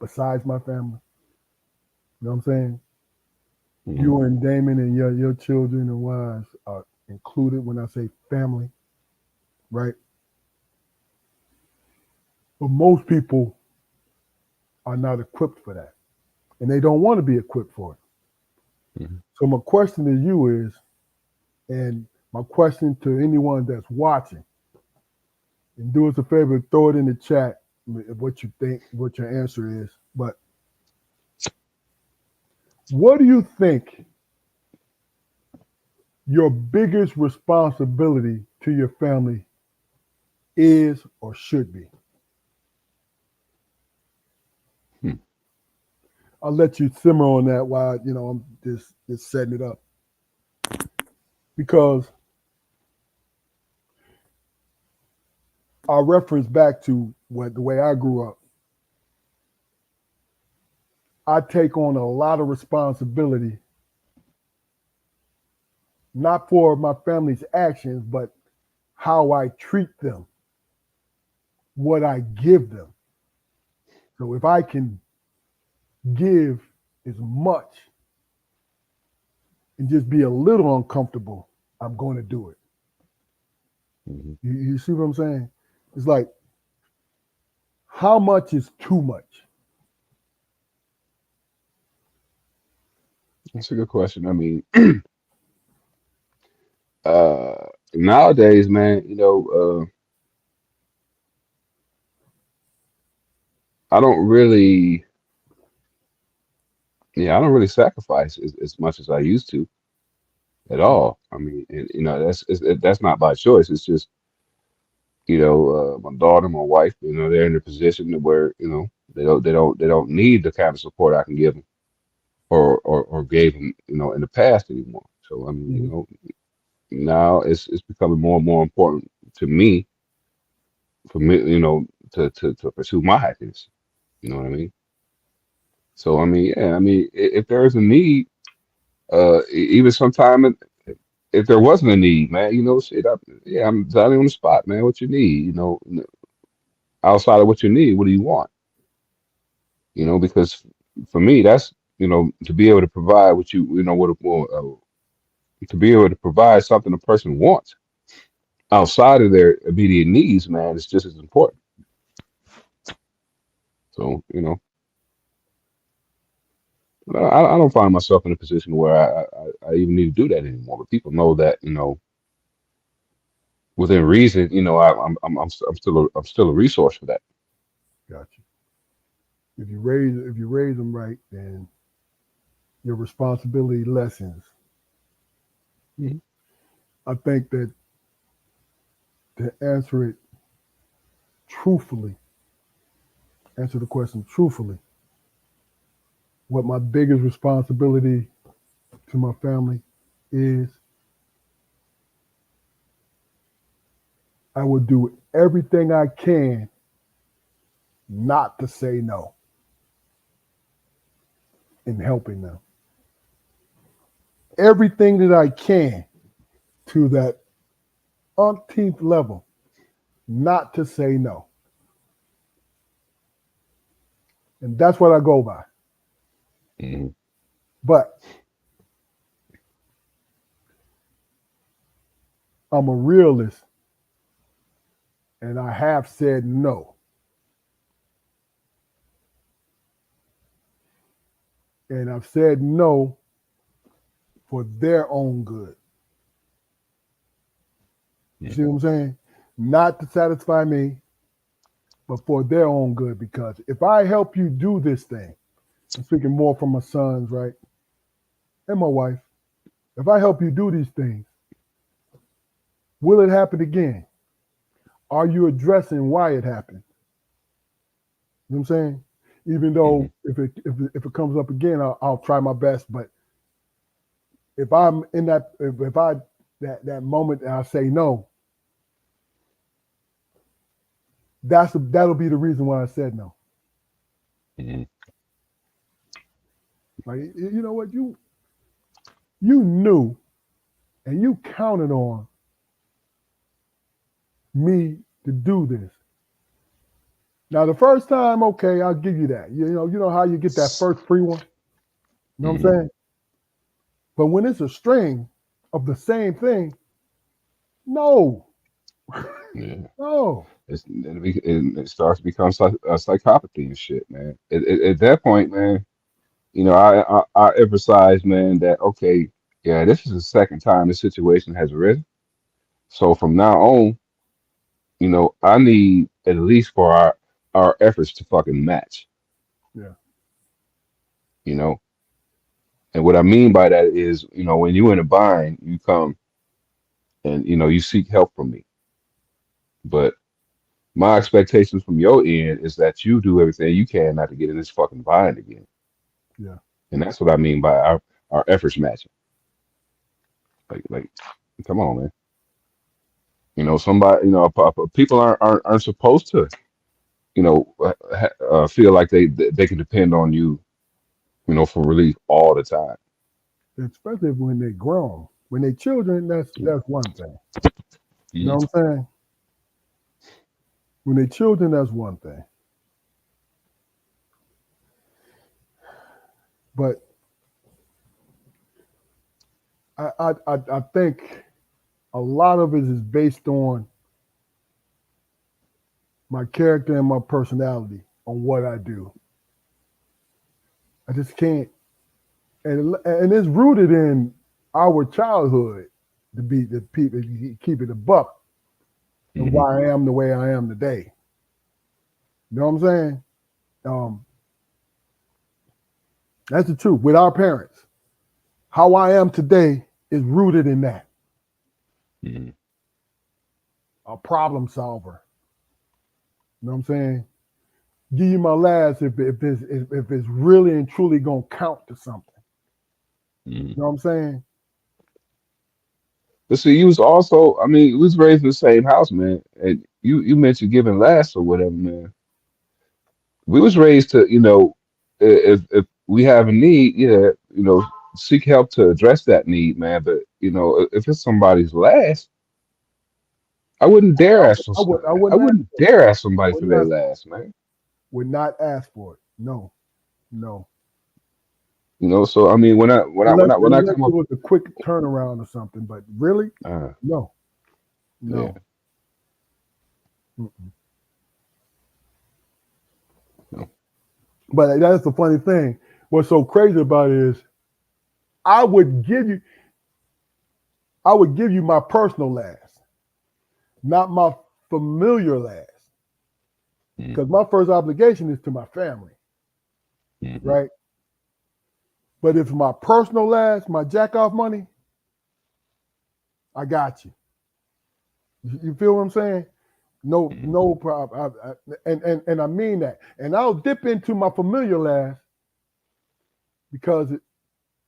besides my family. You know what I'm saying? Mhm. You and Damon and your children and wives are included when I say family, right? But most people are not equipped for that. And they don't want to be equipped for it. Mhm. So my question to you is, and my question to anyone that's watching, and do us a favor, throw it in the chat what you think, what your answer is. But what do you think your biggest responsibility to your family is or should be? Hmm. I'll let you simmer on that while I'm just setting it up because I'll reference back to the way I grew up. I take on a lot of responsibility, not for my family's actions, but how I treat them, what I give them. So if I can give as much and just be a little uncomfortable, I'm going to do it. Mhm. You see what I'm saying? It's like, how much is too much? That's a good question. I mean, uh, nowadays, man, I don't really, yeah, I don't really sacrifice as much as I used to at all. I mean, and, that's not by choice. It's just, my daughter, my wife, they're in a position to where, they don't need the kind of support I can give them or gave them, in the past anymore. So I mean, Mm-hmm. now it's becoming more and more important to me for me, to pursue my happiness. You know what I mean? So I mean, yeah, I mean, if there is a need, even sometime if there wasn't a need, man, shit, yeah, I'm designing on the spot, man. What you need, outside of what you need, what do you want? Because for me, that's to be able to provide what to be able to provide something a person wants outside of their immediate needs, man, is just as important. So, I don't find myself in a position where I even need to do that anymore. But people know that, within reason, I'm still a resource for that. Gotcha. If you raise them right, then your responsibility lessens. Mhm. I think that to answer the question truthfully, what my biggest responsibility to my family is, I will do everything I can not to say no in helping them. Everything that I can to that umpteenth level, not to say no. And that's what I go by. Mm-hmm. But I'm a realist, and I have said no. And I've said no for their own good. You see what I'm saying? Not to satisfy me, but for their own good. Because if I help you do this thing, I'm speaking more from my sons, right? And my wife. If I help you do these things, will it happen again? Are you addressing why it happened? You know what I'm saying? Even Mm-hmm. though if it comes up again, I'll try my best. But if I'm in that if I that moment and I say no, that'll be the reason why I said no. Mm-hmm. Like, you know what, you knew and you counted on me to do this. Now the first time, okay, I'll give you that. You know how you get that first free one? You know what I'm Mm-hmm. saying? But when it's a string of the same thing, no, Yeah. no. It starts to become a psychopathy and shit, man. At that point, man, I emphasize, man, that okay, yeah, this is the second time this situation has arisen. So from now on, I need at least for our efforts to fucking match, Yeah, you know. And what I mean by that is, when you're in a bind, you come and you seek help from me. But my expectations from your end is that you do everything you can not to get in this fucking bind again. yeah. And that's what I mean by our efforts matching. Like, come on, man. Somebody, people aren't supposed to, feel like they can depend on you, for relief all the time. Especially when they're grown. When they're children, that's one thing. You know Mhm. what I'm saying? When they're children, that's one thing. But I think a lot of it is based on my character and my personality on what I do. I just can't, and it's rooted in our childhood to be the people keep it a buck and Mhm. why I am the way I am today. You know what I'm saying? Um, that's the truth. With our parents, how I am today is rooted in that. Mhm. A problem solver. You know what I'm saying? Give you my last if it's really and truly gonna count to something. Mhm. You know what I'm saying? But see, you was also, I mean, we was raised in the same house, man. And you mentioned giving last or whatever, man. We was raised to, if we have a need, yeah, seek help to address that need, man. But if it's somebody's last, I wouldn't dare ask for, I I wouldn't ask wouldn't for it. dare ask somebody for Wouldn't their ask, last, man. would not ask for it. No, no. So I mean, when I Unless come it up, was a quick turnaround or something. But really, uh, no, yeah, no. Mm-mm. no, But that's the funny thing. What's so crazy about it is I would give you I would give you my personal last, not my familiar last. mm, Because my first obligation is to my family, mhm, right? But if my personal last, my jack off money, I got you. You feel what I'm saying? No, mhm, no problem. And I mean that. And I'll dip into my familiar last because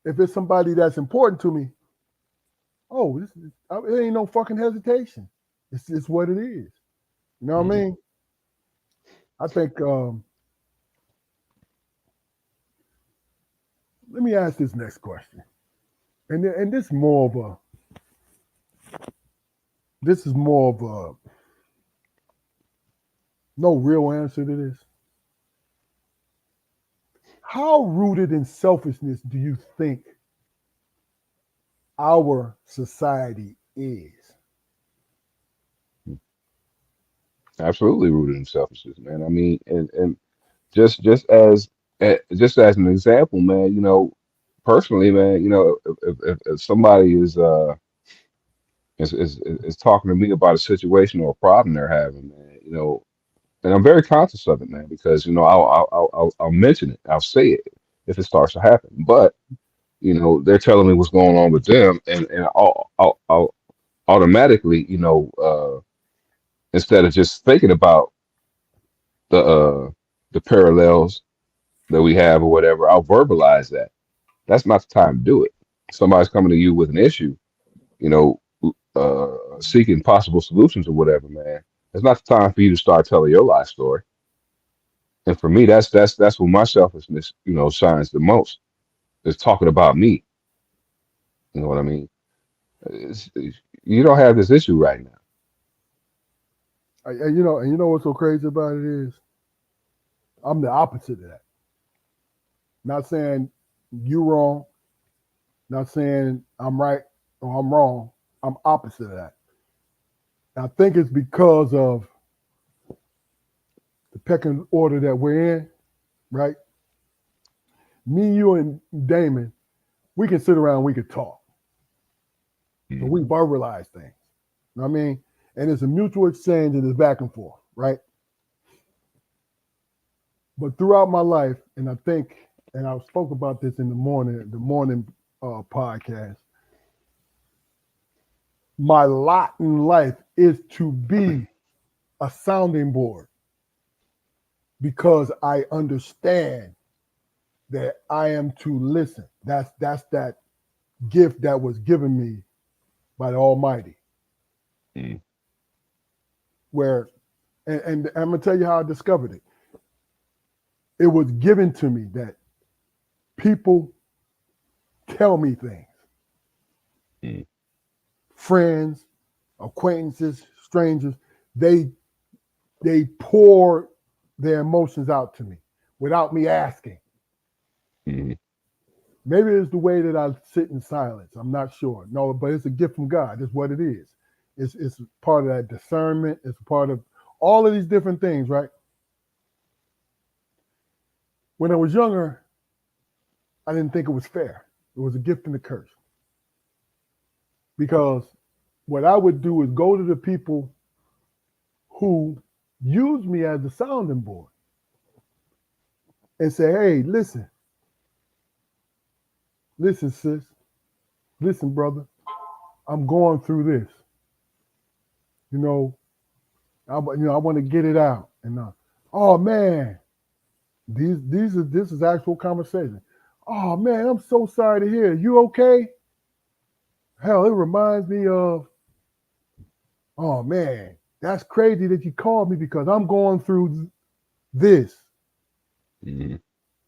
if it's somebody that's important to me, oh, it ain't no fucking hesitation. It's what it is. You know what I mhm. mean? I think. Let me ask this next question, and this is more of a no real answer to this. How rooted in selfishness do you think our society is? Absolutely rooted in selfishness, man. I mean, and just as an example, man, personally, man, if somebody is talking to me about a situation or a problem they're having, man, and I'm very conscious of it, man, because I'll mention it, I'll say it if it starts to happen. But they're telling me what's going on with them, and I'll automatically, instead of just thinking about the parallels that we have or whatever, I'll verbalize that. That's not the time to do it. Somebody's coming to you with an issue, you know, seeking possible solutions or whatever, man. It's not the time for you to start telling your life story. And for me, that's when my selfishness, shines the most. Is talking about me. You know what I mean? You don't have this issue right now. And you know what's so crazy about it is I'm the opposite of that. Not saying you wrong, not saying I'm right or I'm wrong. I'm opposite of that. And I think it's because of the pecking order that we're in, right? Me, you, and Damon, we can sit around, we can talk, but we verbalize things. You know what I mean? And it's a mutual exchange and it's back and forth, right? But throughout my life, and I think, and I spoke about this in the morning podcast, my lot in life is to be a sounding board because I understand that I am to listen. That's that gift that was given me by the Almighty. Mm. Where, and I'm gonna tell you how I discovered it. It was given to me that people tell me things. Mm. Friends, acquaintances, strangers, they pour their emotions out to me without me asking. Mm. Maybe it's the way that I sit in silence. I'm not sure. No, but it's a gift from God. It's what it is. It's part of that discernment. It's part of all of these different things, right? When I was younger, I didn't think it was fair. It was a gift and a curse. Because what I would do is go to the people who use me as a sounding board and say, hey, listen, sis, listen, brother, I'm going through this. I want to get it out. And oh man, this is actual conversation. Oh man, I'm so sorry to hear. You okay? Hell, it reminds me of, oh man, that's crazy that you called me because I'm going through this. Mm.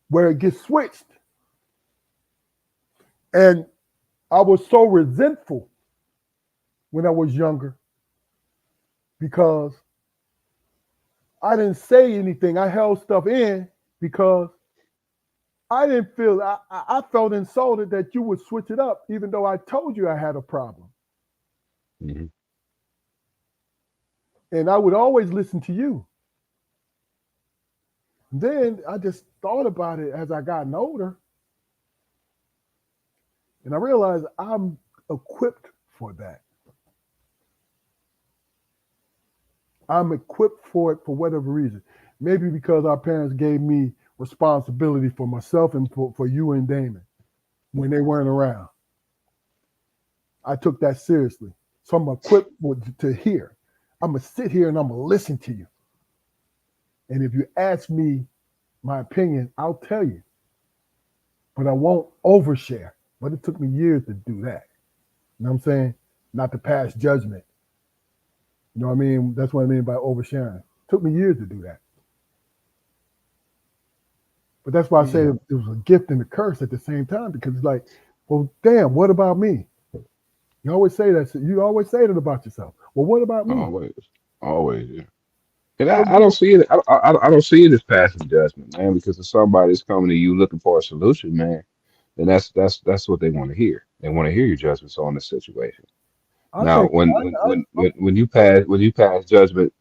Where it gets switched. And I was so resentful when I was younger because I didn't say anything. I held stuff in because I didn't feel, I felt insulted that you would switch it up, even though I told you I had a problem. Mm. And I would always listen to you. Then I just thought about it as I gotten older. And I realized I'm equipped for that. I'm equipped for it for whatever reason. Maybe because our parents gave me responsibility for myself and for you and Damon when they weren't around. I took that seriously. So I'm equipped to hear. I'm going to sit here and I'm going to listen to you. And if you ask me my opinion, I'll tell you. But I won't overshare. But it took me years to do that. You know what I'm saying? Not to pass judgment. You know what I mean? That's what I mean by oversharing. It took me years to do that. But that's why I say it was a gift and a curse at the same time, because it's like, well, damn, what about me? You always say that. You always say that about yourself. Well, what about me? Always, always, yeah. And So I don't see it. I don't see it as passing judgment, man. Because if somebody's coming to you looking for a solution, man, then that's what they want to hear. They want to hear your judgments on the situation. I Now, think when you pass judgment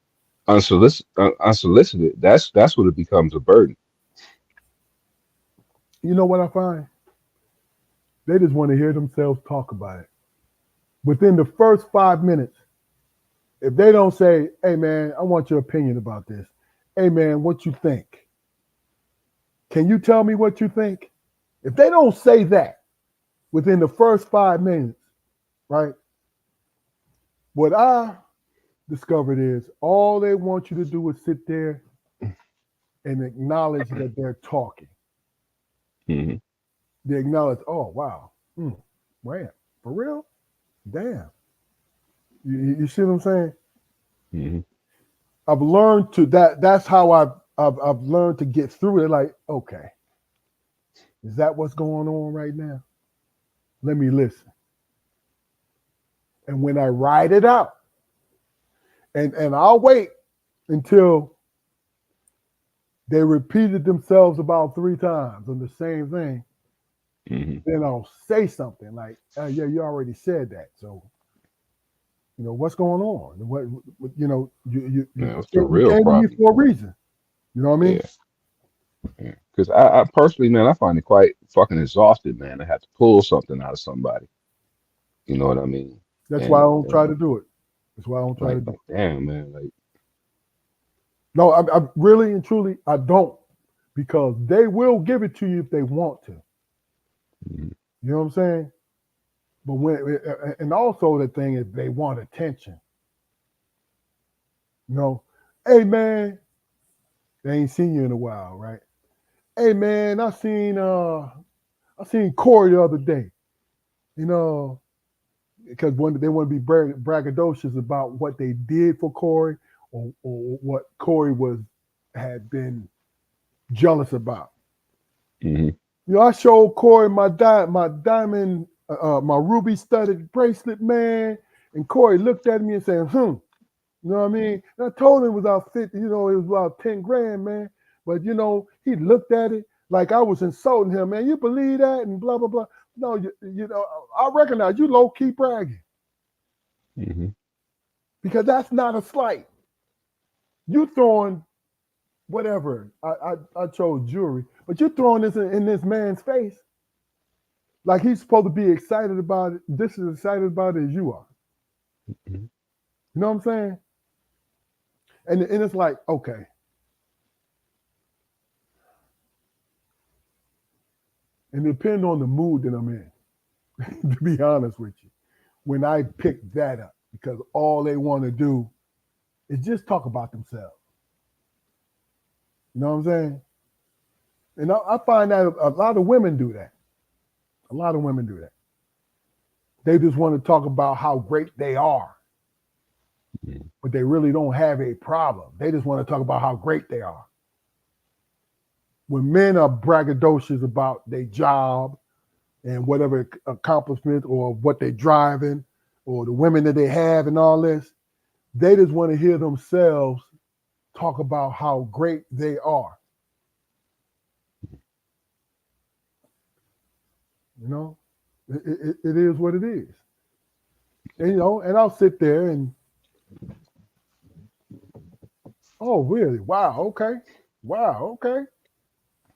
unsolicited, that's when it becomes a burden. you know what I find? They just want to hear themselves talk about it. Within the first 5 minutes, if they don't say, "Hey man, I want your opinion about this," "Hey man, what you think? Can you tell me what you think?" If they don't say that within the first 5 minutes, right? What I discovered is all they want you to do is sit there and acknowledge that they're talking. Hmm. They acknowledge, "Oh wow, man, for real, damn." You see what I'm saying? Hmm. I've learned to that. That's how I've learned to get through it. Like, okay, is that what's going on right now? Let me listen. And when I write it out, and I'll wait until they repeated themselves about 3 times on the same thing, Hmm. then I'll say something like, "Yeah, you already said that. So, what's going on? Yeah, what's the You real came to me problem? for a reason. You know what I mean?" Yeah, yeah. Because I personally, man, I find it quite fucking exhausted, man. I have to pull something out of somebody. You know what I mean? That's why I And don't try to do it. That's why I don't try to do like it. damn, man, like. No, I really and truly I don't, because they will give it to you if they want to. Mhm. You know what I'm saying? But and also the thing is they want attention. You know, "Hey man, they ain't seen you in a while, right? Hey man, I seen Corey the other day. You know, because when they want to be braggadocious about what they did for Corey, or what Corey had been jealous about. Mhm. I showed Corey my diamond, my ruby studded bracelet, man, and Corey looked at me and said, "Hmm." You know what I mean? And I told him it was about 50, it was about 10 grand, man. But he looked at it like I was insulting him, man. "You believe that?" And blah blah blah. No, I recognize you low key bragging, Mhm. because that's not a slight. You throwing whatever. I chose jewelry, but you're throwing this in this man's face like he's supposed to be excited about it, just as excited about it as you are. Mhm. You know what I'm saying? And it's like, okay, and depend on the mood that I'm in, to be honest with you, when I pick that up, because all they want to do is just talk about themselves. You know what I'm saying? And I find that a lot of women do that. A lot of women do that. They just want to talk about how great they are, Mhm. but they really don't have a problem. They just want to talk about how great they are. When men are braggadocious about their job and whatever accomplishment or what they're driving or the women that they have and all this, they just want to hear themselves talk about how great they are. You know, it is what it is. And, and I'll sit there and, "Oh, really? Wow, okay. Wow, okay."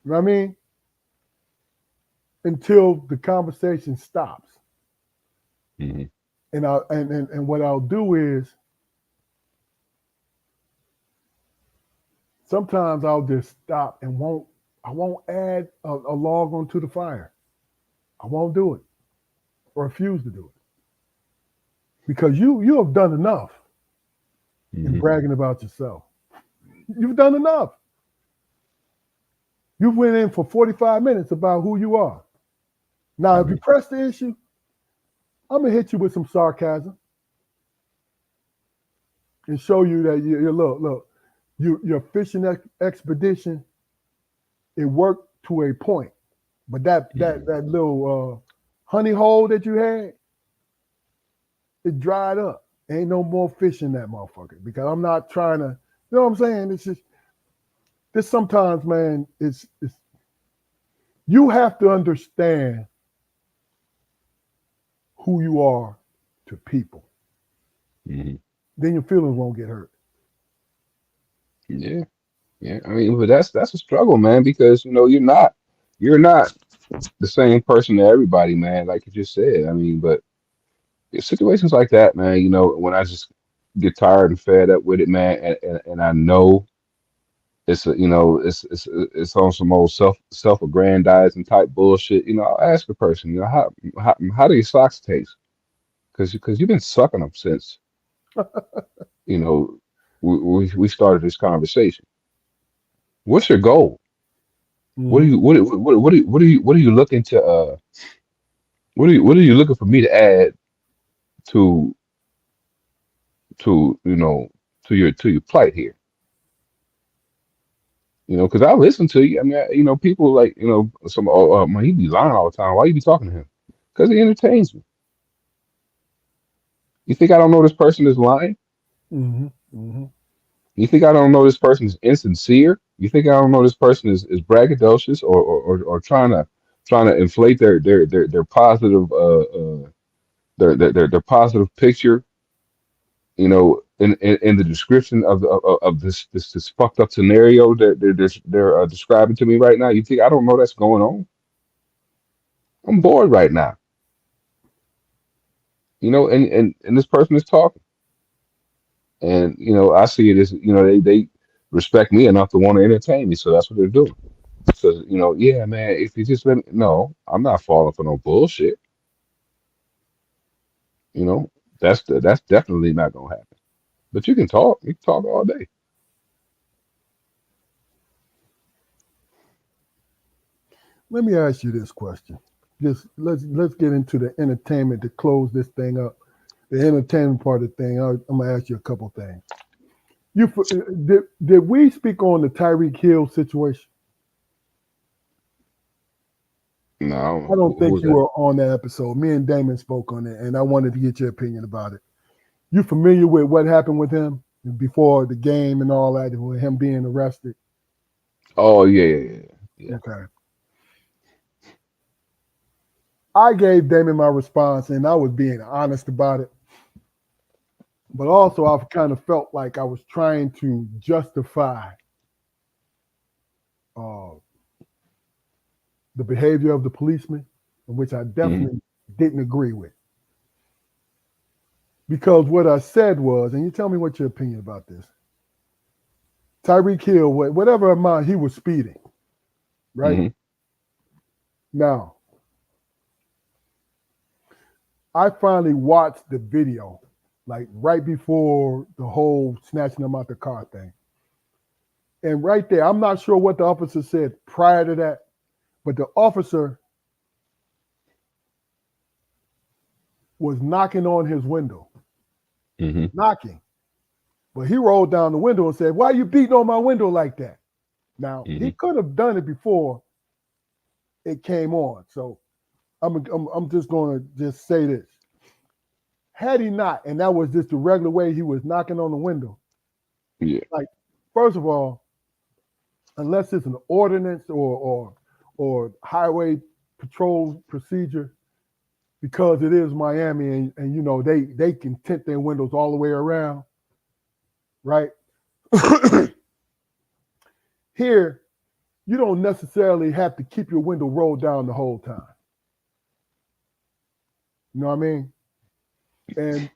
You know what I mean? Until the conversation stops. Mhm. And what I'll do is sometimes I'll just stop and I won't add a log onto the fire. I won't do it, or refuse to do it, because you have done enough in Mhm. bragging about yourself. You've done enough. You went in for 45 minutes about who you are. Now, if you Mhm. press the issue, I'm gonna hit you with some sarcasm and show you that you look, your fishing expedition, it worked to a point, but Mhm. that little honey hole that you had, it dried up. Ain't no more fish in that motherfucker, because I'm not trying to You know what I'm saying? It's just this sometimes, man. It's you have to understand who you are to people. Hmm. Then your feelings won't get hurt. Yeah, yeah. I mean, but that's a struggle, man, because you're not the same person to everybody, man. Like you just said. I mean, but situations like that, man. When I just get tired and fed up with it, man, and I know it's on some old self-aggrandizing type bullshit. I'll ask the person, how do your socks taste? Because you've been sucking them since you know we started this conversation. What's your goal? What are Mm-hmm. you what are you looking to what are you looking for me to add to to you know to your plight here? Because I listen to you. I mean, people like, some, oh, man, he be lying all the time. Why you be talking to him? Because he entertains me. You think I don't know this person is lying? Mm-hmm. Mm-hmm. You think I don't know this person is insincere? You think I don't know this person is braggadocious or trying to inflate their positive their positive picture, in the description of this fucked up scenario that they're describing to me right now? You think I don't know that's going on? I'm bored right now, and this person is talking, and I see it as, they respect me enough to want to entertain me, so that's what they're doing. So, yeah, man, if you just let me, no, I'm not falling for no bullshit. You know, that's definitely not gonna happen. But you can talk all day. Let me ask you this question. Just let's get into the entertainment to close this thing up. The entertainment part of the thing. I'm gonna ask you a couple things. Did we speak on the Tyreek Hill situation? I No, don't who think was you that? were on that episode. Me and Damon spoke on it, and I wanted to get your opinion about it. You familiar with what happened with him before the game and all that, with him being arrested? Oh, yeah, yeah, yeah, yeah. Okay. I gave Damon my response, and I was being honest about it. But also, I kind of felt like I was trying to justify uh, the behavior of the policeman, which I Hmm. definitely didn't agree with. Because what I said was, and you tell me what your opinion about this. Tyreek Hill, whatever amount he was speeding, right? Hmm. Now, I finally watched the video, like right before the whole snatching him out the car thing. And right there, I'm not sure what the officer said prior to that, but the officer was knocking on his window, Hmm. knocking. But he rolled down the window and said, "Why are you beating on my window like that?" Now, he Hmm. could have done it before it came on. So I'm just going to just say this. Had he not, and that was just the regular way he was knocking on the window, Yeah. like, first of all, unless it's an ordinance or highway patrol procedure, because it is Miami and they can tint their windows all the way around, right? Here, you don't necessarily have to keep your window rolled down the whole time. You know what I mean? And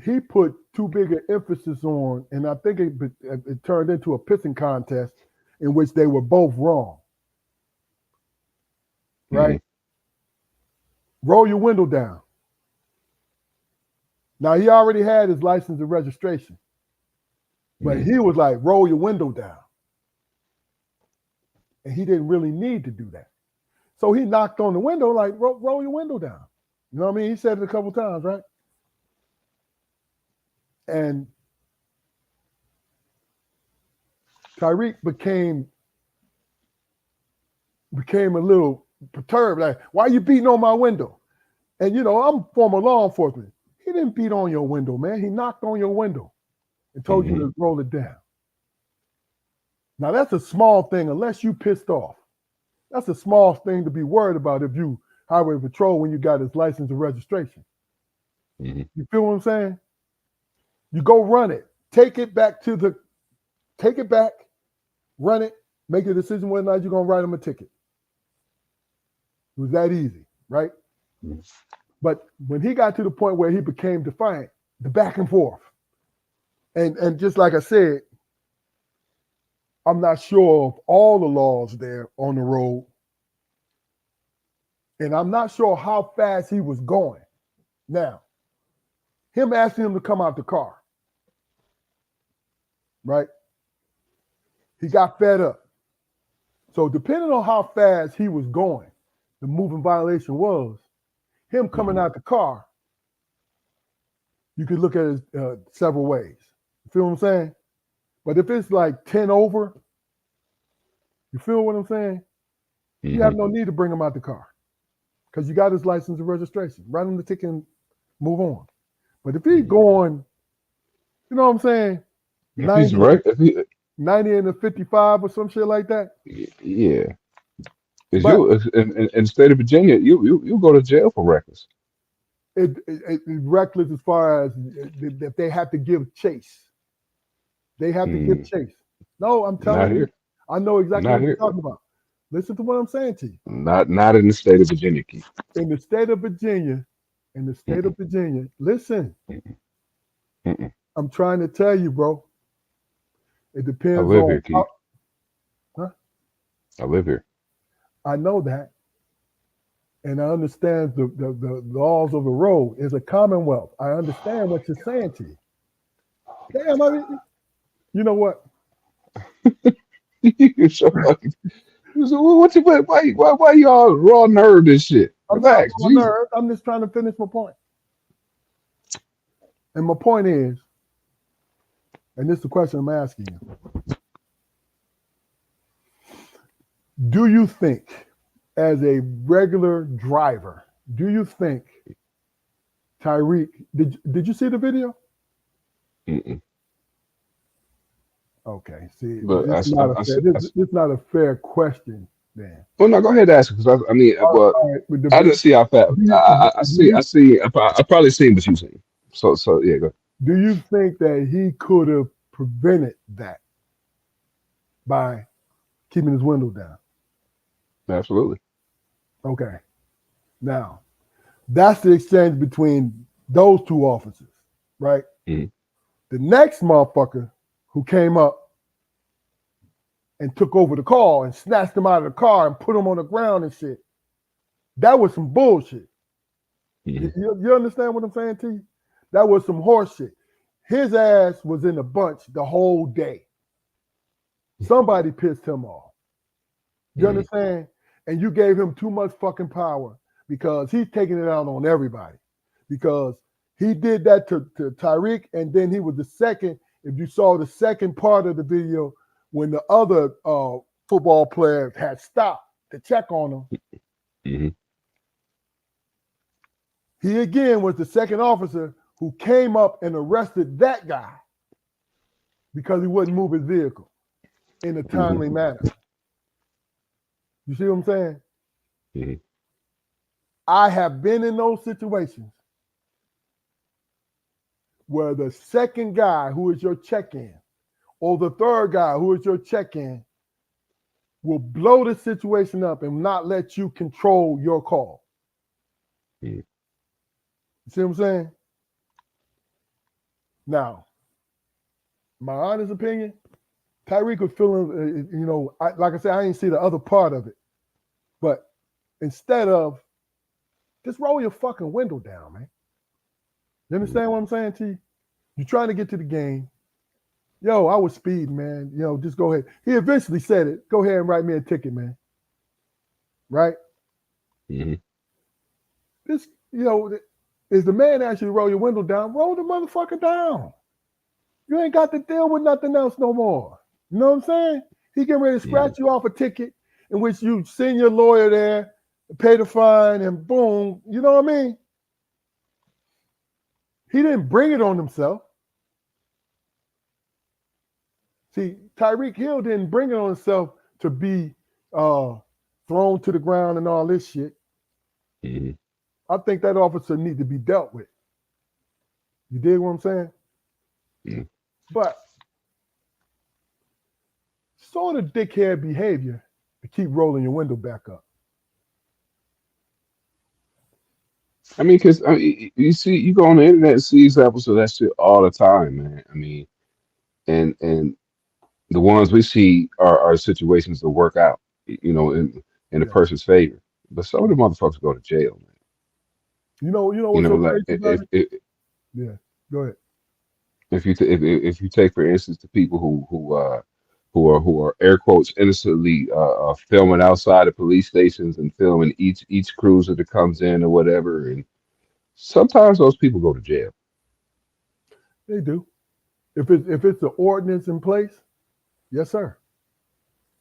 he put too big an emphasis on, and I think it turned into a pissing contest in which they were both wrong, Hmm. right? Roll your window down. Now, he already had his license and registration, but Hmm. he was like, roll your window down. And he didn't really need to do that. So he knocked on the window, like, roll your window down. You know what I mean? He said it a couple times, right? And Tyreek became a little perturbed, like, why are you beating on my window? And I'm former law enforcement. He didn't beat on your window, man. He knocked on your window and told you Hmm. to roll it down. Now that's a small thing, unless you pissed off. That's a small thing to be worried about if you highway patrol when you got his license and registration. Mm-hmm. You feel what I'm saying? You go run it. Take it back, run it, make a decision whether or not you're gonna write him a ticket. It was that easy, right? Mm-hmm. But when he got to the point where he became defiant, the back and forth, and just like I said, I'm not sure of all the laws there on the road. And I'm not sure how fast he was going. Now, him asking him to come out the car, right? He got fed up. So depending on how fast he was going, the moving violation was, him coming out the car, you could look at it several ways. You feel what I'm saying? But if it's like 10 over, you feel what I'm saying? You have no need to bring him out the car because you got his license and registration. Write him the ticket and move on. But if he's going, you know what I'm saying? If he's right, 90 and a 55 or some shit like that. Yeah. Because But you in the state of Virginia, you go to jail for reckless. it's reckless as far as that they have to give chase. They have to give chase. No, I'm telling you, I know exactly what you're talking about. Listen to what I'm saying to you. Not in the state of Virginia, Keith. In the state of Virginia, listen. I'm trying to tell you, bro. It depends I live on here, Keith. Huh? I live here. I know that. And I understand the laws of the road is a commonwealth. I understand what you're saying to you. Damn, I mean, you know what? You're so fucking. Why y'all raw nerd this shit? I'm Relax, not on earth. I'm just trying to finish my point. And my point is, and this is the question I'm asking you. Do you think, as a regular driver, do you think Tyreek, did you see the video? Mm-mm. Okay, see, But it's not a fair question, then. Well, no, go ahead and ask because I mean, well, right, I didn't see how fast. I probably seen what you seen. So yeah, go. Do you think that he could have prevented that by keeping his window down? Absolutely. Okay. Now, that's the exchange between those two officers, right? Mm-hmm. The next motherfucker who came up and took over the car and snatched him out of the car and put him on the ground and shit, that was some bullshit. Mm-hmm. You understand what I'm saying to you? That was some horse shit. His ass was in a bunch the whole day. Somebody pissed him off. You understand? And you gave him too much fucking power because he's taking it out on everybody. Because he did that to Tyreek, and then he was the second. If you saw the second part of the video, when the other football players had stopped to check on him, Mm-hmm. he again was the second officer who came up and arrested that guy because he wouldn't move his vehicle in a timely manner. You see what I'm saying? Mm-hmm. I have been in those situations where the second guy who is your check-in or the third guy who is your check-in will blow the situation up and not let you control your call. Mm-hmm. You see what I'm saying? Now, my honest opinion, Tyreek was feeling, like I said, I didn't see the other part of it. But instead of, just roll your fucking window down, man. You understand what I'm saying to you? You're trying to get to the game. Yo, I was speeding, man. Just go ahead. He eventually said it. Go ahead and write me a ticket, man. Right? Mm-hmm. This, is the man actually roll your window down? Roll the motherfucker down. You ain't got to deal with nothing else no more. You know what I'm saying? He getting ready to scratch you off a ticket in which you send your lawyer there, pay the fine, and boom. You know what I mean? He didn't bring it on himself. See, Tyreek Hill didn't bring it on himself to be thrown to the ground and all this shit. hmm I think that officer need to be dealt with. You dig what I'm saying? hmm But sort of dickhead behavior to keep rolling your window back up. I mean, because you see, you go on the internet and see examples of that shit all the time, man. I mean, and the ones we see are situations that work out, in a Yeah. person's favor. But some of the motherfuckers go to jail, man. You know You what's know, so like crazy about it? Yeah. Go ahead. if you take, for instance, the people who are air quotes innocently filming outside of police stations and filming each cruiser that comes in or whatever, and sometimes those people go to jail. They do. If it's an ordinance in place, yes, sir.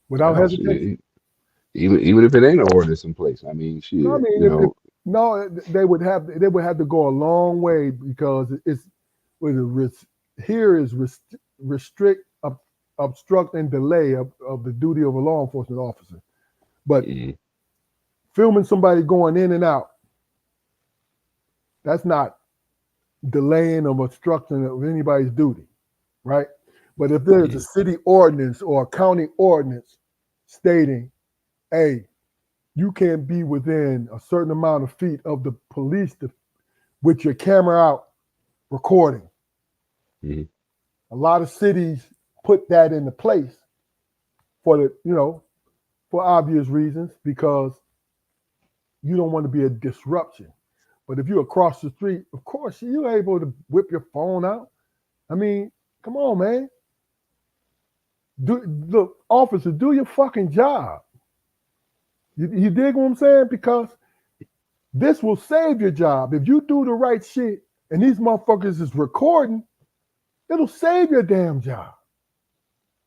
Without Hell, hesitation. shit, even if it ain't an ordinance in place, I mean, No, I shit, mean, if no, they would have to go a long way because it's with here is restrict, obstruct, and delay of the duty of a law enforcement officer. But mm, filming somebody going in and out, that's not delaying or obstruction of anybody's duty, right? But if there's a mm, city ordinance or a county ordinance stating, hey, you can't be within a certain amount of feet of the police with your camera out recording. mm, A lot of cities put that into place for for obvious reasons because you don't want to be a disruption. But if you're across the street, of course you're able to whip your phone out. I mean, come on, man. Look, officer, do your fucking job. You dig what I'm saying? Because this will save your job. If you do the right shit and these motherfuckers is recording, it'll save your damn job.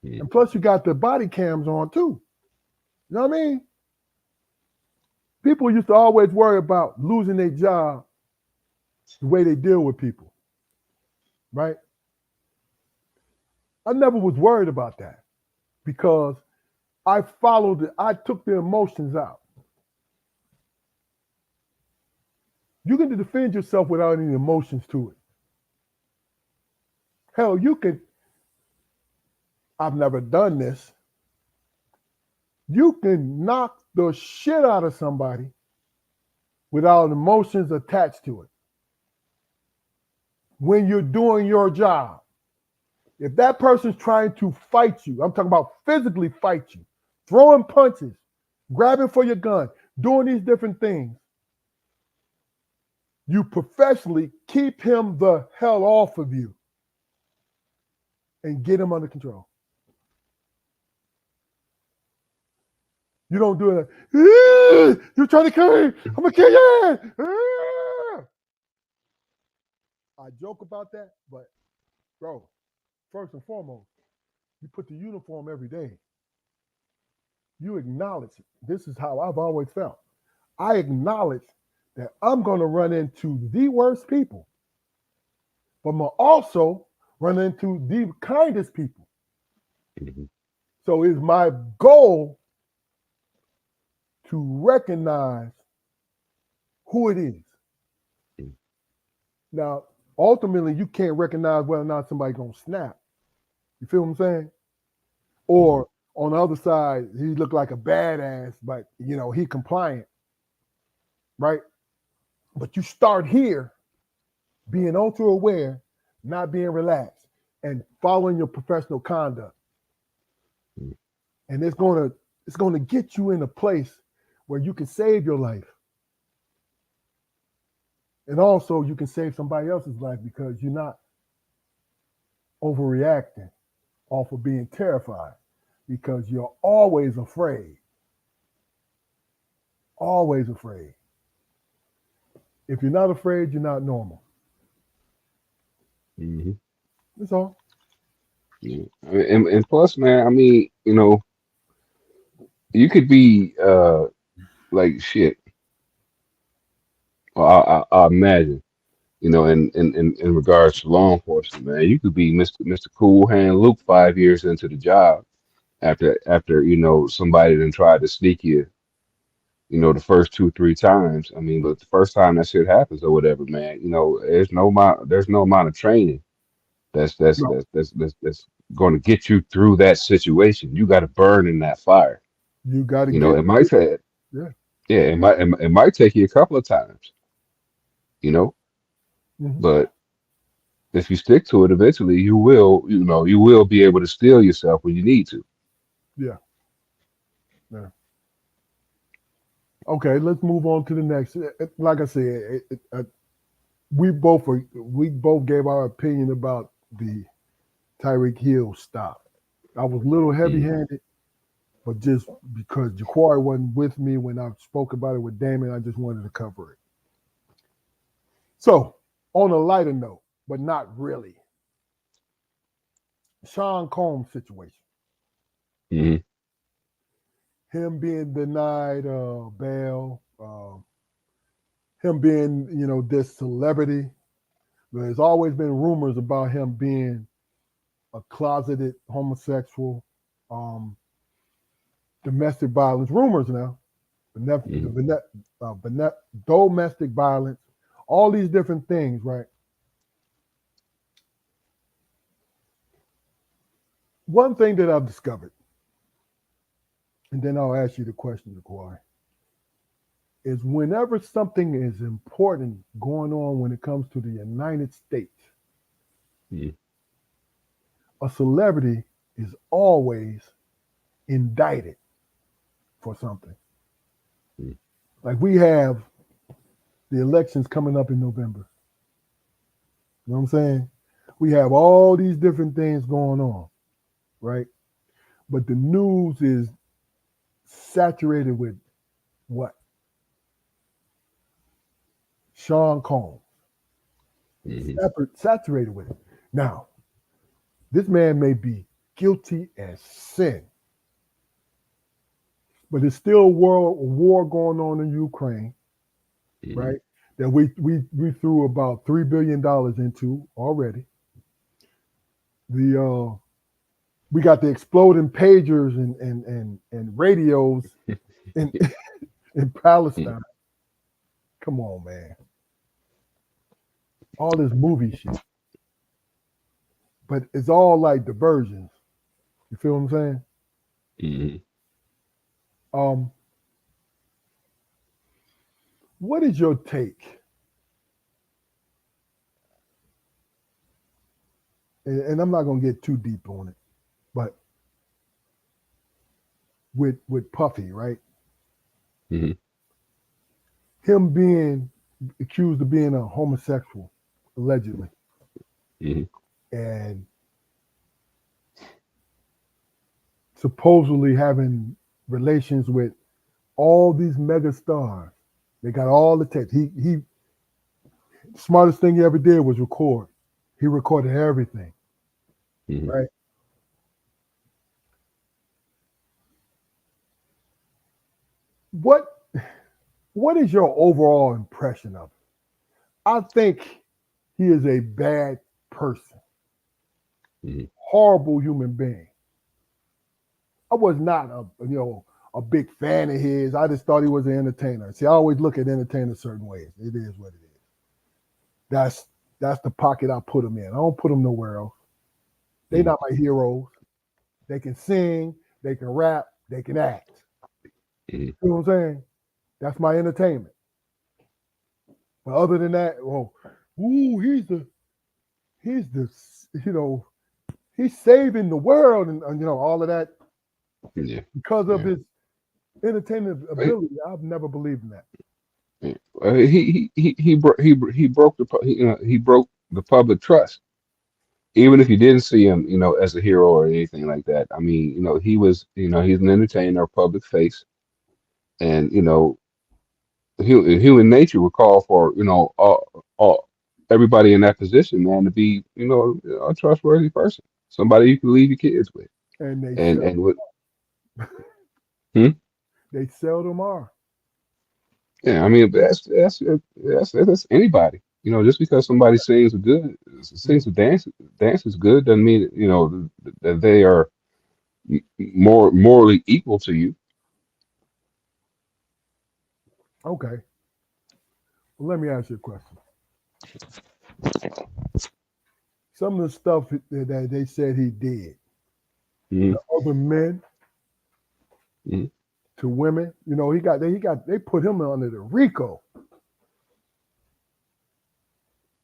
mm. And plus, you got the body cams on too. You know what I mean? People used to always worry about losing their job the way they deal with people, right? I never was worried about that because I followed it. I took the emotions out. You can defend yourself without any emotions to it. Hell, you can. I've never done this. You can knock the shit out of somebody without emotions attached to it. When you're doing your job, if that person's trying to fight you, I'm talking about physically fight you, throwing punches, grabbing for your gun, doing these different things, you professionally keep him the hell off of you and get him under control. You don't do it. You're trying to kill me. I'm gonna kill you. I joke about that, but bro, first and foremost, you put the uniform every day. You acknowledge it. This is how I've always felt. I acknowledge that I'm going to run into the worst people, but I'm also run into the kindest people. Mm-hmm. So it's my goal to recognize who it is. Mm-hmm. Now, ultimately, you can't recognize whether or not somebody's going to snap. You feel what I'm saying? Or on the other side, he looked like a badass, but he compliant, right? But you start here being ultra aware, not being relaxed, and following your professional conduct. Mm-hmm. And it's gonna get you in a place where you can save your life. And also you can save somebody else's life because you're not overreacting off of being terrified because you're always afraid. Always afraid. If you're not afraid, you're not normal. Mm-hmm. That's all. Yeah. And plus, man, I mean, you could be like shit. Well, I imagine. You know, in regards to law enforcement, man, you could be Mr. Cool Hand Luke 5 years into the job after somebody then tried to sneak you, the first two, three times. I mean, but the first time that shit happens or whatever, man, there's no amount of training No, that's going to get you through that situation. You got to burn in that fire. you got to You know, get it might take, yeah. yeah, it might take you a couple of times, you know, Hmm. but if you stick to it, eventually you will be able to steal yourself when you need to. Yeah, yeah. Okay, let's move on to the next. Like I said, we both gave our opinion about the Tyreek Hill stop. I was a little Mm, heavy-handed, but just because Jaquari wasn't with me when I spoke about it with Damon, I just wanted to cover it. So, on a lighter note, but not really, Sean Combs situation. mm, Him being denied bail, him being, this celebrity. There's always been rumors about him being a closeted homosexual, um, domestic violence rumors now, mm, domestic violence, all these different things, right? One thing that I've discovered, and then I'll ask you the question, Kawhi, is whenever something is important going on when it comes to the United States, mm, a celebrity is always indicted for something. mm, Like we have the elections coming up in November. You know what I'm saying? We have all these different things going on, right? But the news is saturated with what? Sean Combs. mm, Saturated with it. Now, this man may be guilty as sin, but there's still war going on in Ukraine, mm, right? That we threw about $3 billion into already. The we got the exploding pagers and radios in in mm, Palestine. Come on, man. All this movie shit. But it's all like diversions. You feel what I'm saying? mm. Um, what is your take? And I'm not gonna get too deep on it, but with Puffy, right? Mhm, Him being accused of being a homosexual, allegedly, mhm, and supposedly having relations with all these mega stars. They got all the text. He smartest thing he ever did was record. He recorded everything, mhm, right? What what is your overall impression of it? I think he is a bad person, mhm, horrible human being. I was not a big fan of his. I just thought he was an entertainer. See, I always look at entertainers certain ways. It is what it is. That's that's the pocket I put them in. I don't put them nowhere else. They mhm, not my heroes. They can sing, they can rap, they can act. mhm. You know what I'm saying? That's my entertainment. But other than that, oh, ooh, he's the you know he's saving the world and all of that Yeah, because of yeah. his entertainment Right. ability. I've never believed in that. Yeah. He broke he broke the public trust. Even if you didn't see him, as a hero or anything like that. I mean, he's an entertainer, a public face, and human nature would call for everybody in that position, man, to be a trustworthy person, somebody you can leave your kids with, And and what. Hmm? they seldom are. Yeah, I mean, that's anybody. just because somebody sings or dances good doesn't mean that they are more morally equal to you. Okay. Well, let me ask you a question. Some of the stuff that they said he did Hmm. to other men, Hmm. to women, they put him under the RICO.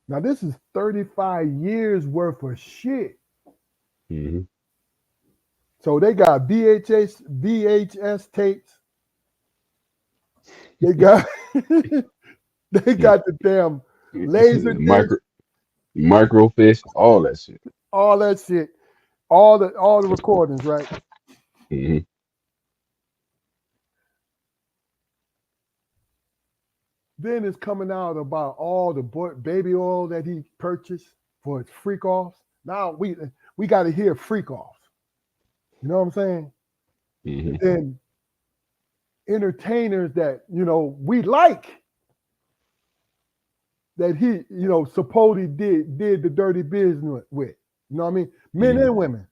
Now this is 35 years worth of shit. Hmm. So they got VHS tapes. They got they got the damn laser disc, Micro microfiche, all that shit. all that shit, all the recordings, right? Hmm. Then it's coming out about all the baby oil that he purchased for his freak offs. Now we got to hear freak offs. You know what I'm saying? Hmm. Then entertainers that we like, that he supposedly did the dirty business with. You know what I mean? Men Hmm. and women.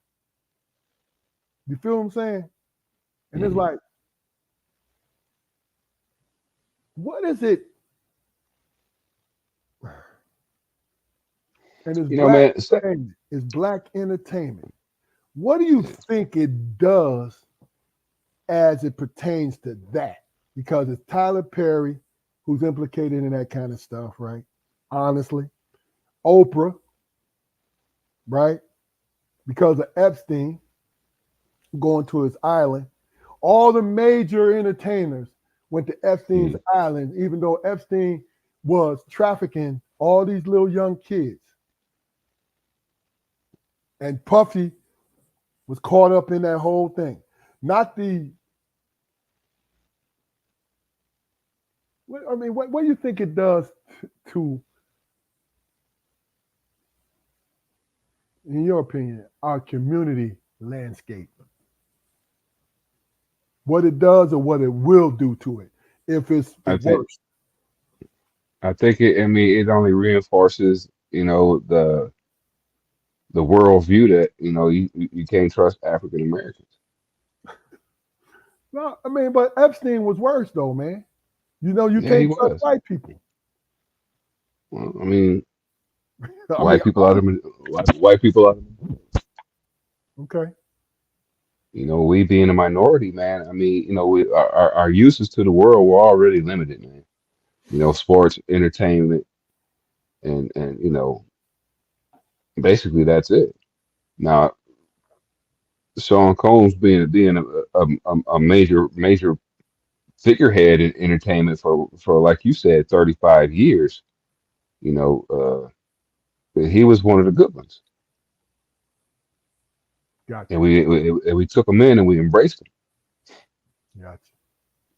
You feel what I'm saying? And it's Hmm. like, what is it? And it's black Man, entertainment. It's black entertainment. What do you think it does as it pertains to that? Because it's Tyler Perry who's implicated in that kind of stuff, right? Honestly. Oprah, right? Because of Epstein going to his island. All the major entertainers went to Epstein's mm, island, even though Epstein was trafficking all these little young kids. And Puffy was caught up in that whole thing. Not the what do you think it does to, in your opinion, our community landscape? What it does or what it will do to it if it's the I think worst. it only reinforces, the world view that, you can't trust African Americans. No, but Epstein was worse though, man. You Yeah, he can't trust was. white people. Well, I mean, white people are, okay, we being a minority, man. Our uses to the world were already limited, man. Sports, entertainment, and basically that's it. Now, Sean Combs being a major figurehead in entertainment for like you said 35 years, you know, he was one of the good ones, gotcha, and we took him in and we embraced him. gotcha,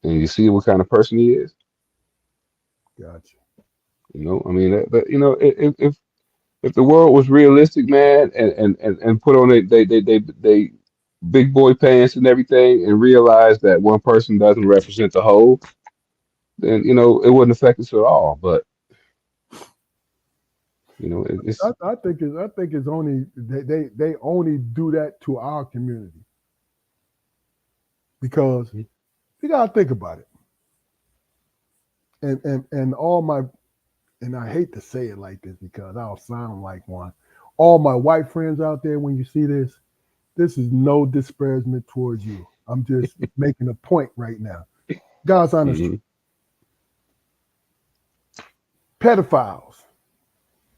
And you see what kind of person he is. gotcha. If the world was realistic, man, and put on they big boy pants and everything, and realized that one person doesn't represent the whole, then it wouldn't affect us at all. But it's I think it's only they only do that to our community because you gotta think about it. And all my, and I hate to say it like this because I'll sound like one. All my white friends out there, when you see this is no disparagement towards you. I'm just making a point right now. God's honest truth. hmm Pedophiles,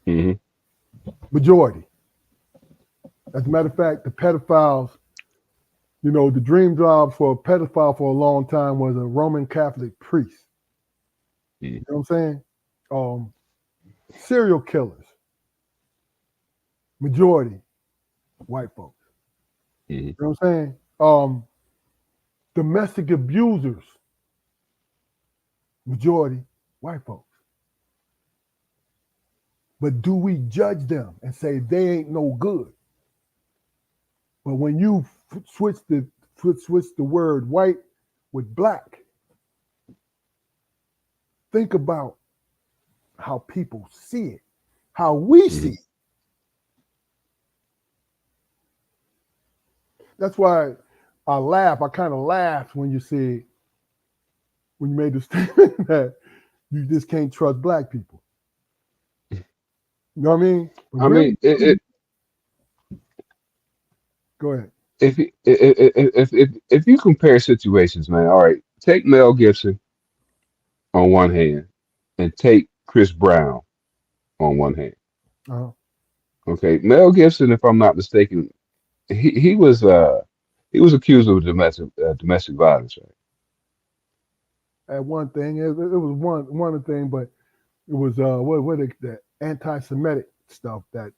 hmm majority. As a matter of fact, the pedophiles, the dream job for a pedophile for a long time was a Roman Catholic priest. You know what I'm saying? Serial killers, majority white folks. hmm You know what I'm saying? Domestic abusers, majority white folks. But do we judge them and say they ain't no good? But when you switch the word white with black, think about how people see it, how we see Mhm. it. That's why I kind of laughed when you said, when you made the statement that you just can't trust black people. You know what I mean? But I mean, really, go ahead. if you compare situations, man, all right, take Mel Gibson on one hand and take Chris Brown on one hand. Uh-huh. Okay, Mel Gibson, if I'm not mistaken, he was accused of domestic violence, right? At one thing, it was one thing, but it was the anti-Semitic stuff that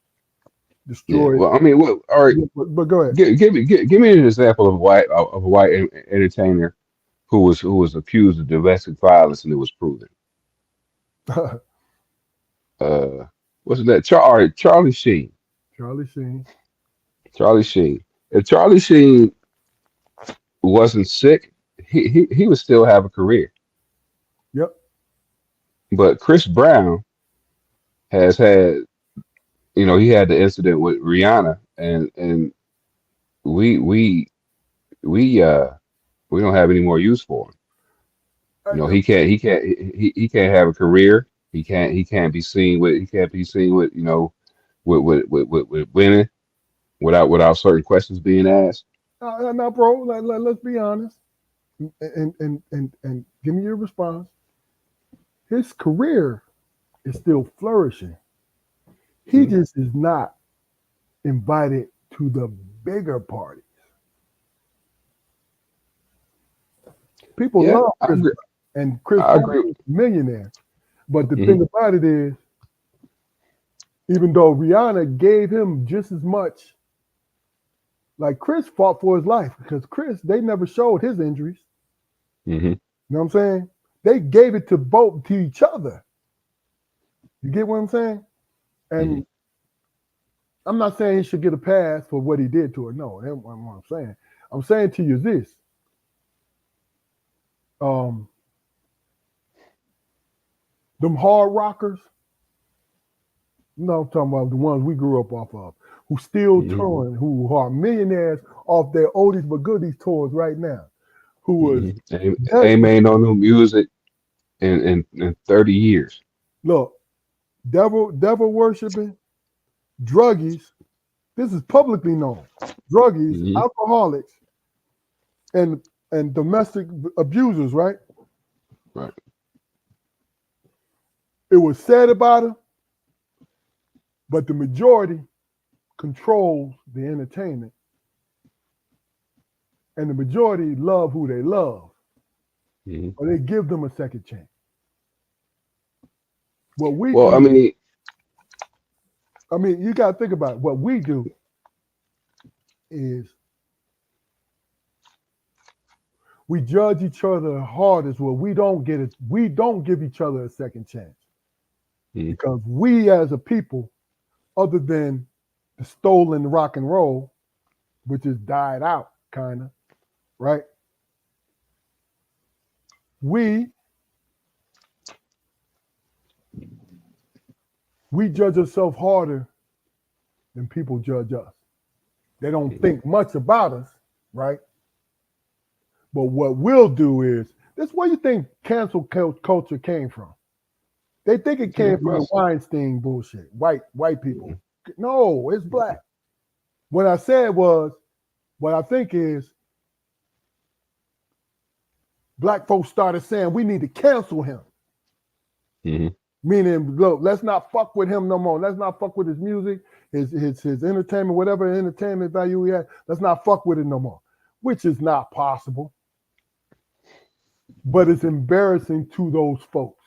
Yeah. destroyed. Well, I mean, what? All right, But go ahead. give me an example of a white entertainer who was accused of domestic violence and it was proven. Uh, what's that? All right, Charlie Sheen. Charlie Sheen. Charlie Sheen. If Charlie Sheen wasn't sick, he would still have a career. Yep. But Chris Brown has had, he had the incident with Rihanna, and we we we we don't have any more use for him. He can't have a career. He can't be seen with with women without certain questions being asked. Now, bro, let's be honest, and give me your response. His career is still flourishing. He Mhm. just is not invited to the bigger parties. People Yeah, love I Chris agree. Brown, and Chris I Brown agree. is a millionaire. But the Hmm. thing about it is, even though Rihanna gave him just as much, like Chris fought for his life because Chris, they never showed his injuries. Hmm. You know what I'm saying? They gave it to each other. You get what I'm saying? Hmm. And I'm not saying he should get a pass for what he did to her. No, that's what I'm saying. I'm saying to you this. Um, them hard rockers, I'm talking about the ones we grew up off of, who still Hmm. touring, who are millionaires off their oldies but goodies tours right now. Who was Ain't made no new music in 30 years. look, devil worshiping, druggies. This is publicly known. Druggies, Hmm. alcoholics, and domestic abusers, right? Right. It was said about them, but the majority controls the entertainment, and the majority love who they love, Hmm. or they give them a second chance. What we Well, do, I mean, you got to think about it. What we do is we judge each other hardest. Well, we don't get it. We don't give each other a second chance mhm. because we, as a people, other than the stolen rock and roll, which has died out, kind of, right? We judge ourselves harder than people judge us. They don't think much about us, right? But what we'll do is that's where you think cancel culture came from. They think it Yeah, came from the Russell. Weinstein bullshit, white people. Mhm. No, it's black. What I said was, what I think is, black folks started saying we need to cancel him. Mhm. Meaning, look, let's not fuck with him no more. Let's not fuck with his music, his entertainment, whatever entertainment value he had. Let's not fuck with it no more, which is not possible. But it's embarrassing to those folks.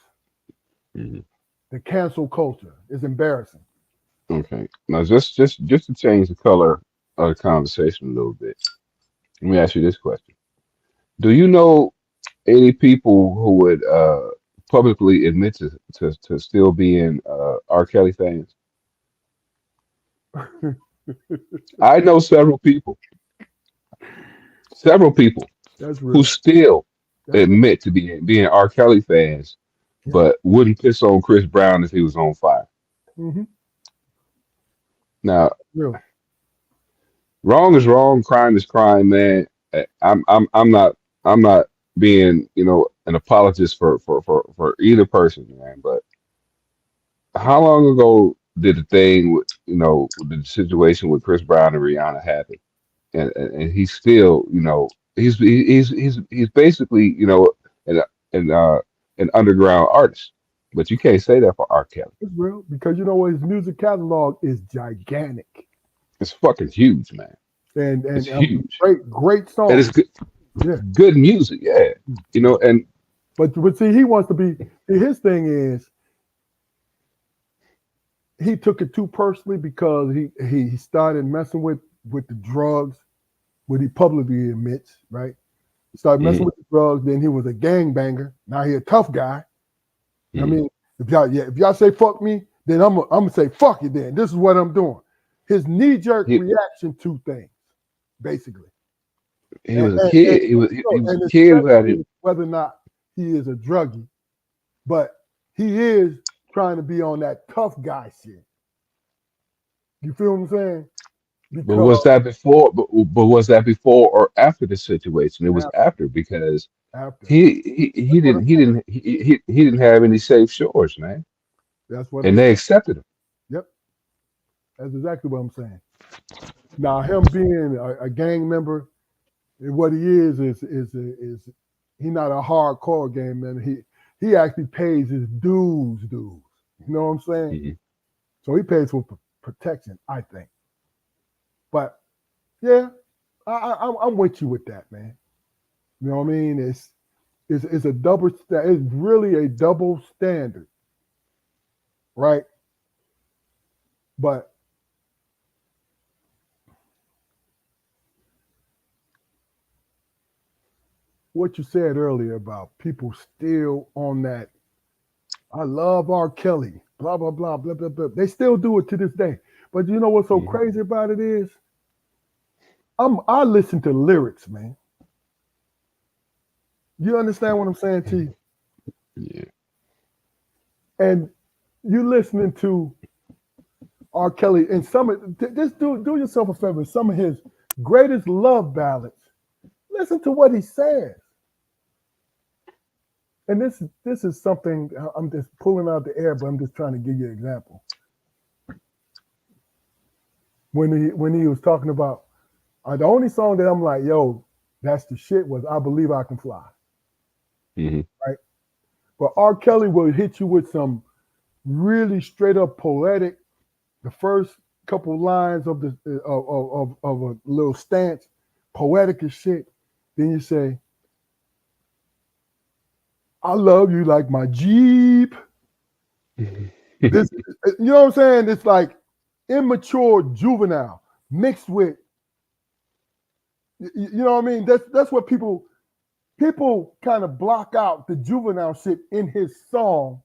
Mhm. The cancel culture is embarrassing. Okay. Now, just to change the color of the conversation a little bit, let me ask you this question: do you know any people who would publicly admit to still being R. Kelly fans? I know several people That's who real. still That's real. admit to being R. Kelly fans Yeah. but wouldn't piss on Chris Brown if he was on fire. Mm-hmm. Now, Real. wrong is wrong, crime is crime, man. I'm not being, an apologist for either person, man. But how long ago did the thing with, the situation with Chris Brown and Rihanna happen? And he's still, he's basically, an an an underground artist. But you can't say that for R. Kelly. It's real because you know what, his music catalog is gigantic It's fucking huge, man. and It's and huge, great and it's songs. good, Yeah. good music, yeah. And But see, he wants to be. His thing is he took it too personally because he started messing with the drugs, what he publicly admits, right? He started messing mhm, with the drugs. Then he was a gangbanger. Now he a tough guy. I mhm. mean, if y'all say fuck me, then I'm gonna say fuck you. Then this is what I'm doing. His knee jerk he reaction to things, basically, he and, was a and, and, kid. He was and a kid who had it. especially whether or not he is a druggie, but he is trying to be on that tough guy shit. You feel what I'm saying? But Because was that before? But was that before or after the situation? It was after, after because after, he that's what I'm didn't he saying. didn't he didn't have any safe shores, man, That's what I'm and they saying. accepted him. Yep, that's exactly what I'm saying. Now him being a gang member, what he is he not a hardcore gang member. He actually pays his dues. You know what I'm saying? Mhm. So he pays for protection, I think. But yeah, I'm with you with that, man. You know what I mean? It's a double. It's really a double standard, right? But what you said earlier about people still on that, I love R. Kelly, blah blah blah blah blah blah. They still do it to this day. But you know what's so Mhm. crazy about it is, I listen to lyrics, man. You understand what I'm saying to you? Yeah. And you listening to R. Kelly and just do yourself a favor. Some of his greatest love ballads. Listen to what he says. And this is something I'm just pulling out the air, but I'm just trying to give you an example. When he was talking about the only song that I'm like, yo, that's the shit was I Believe I Can Fly, Mhm. right? But R. Kelly will hit you with some really straight up poetic. The first couple lines of the of a little stance, poetic as shit. Then you say, I love you like my Jeep. This, you know what I'm saying? It's like immature, juvenile mixed with, you know what I mean? That's what people kind of block out the juvenile shit in his song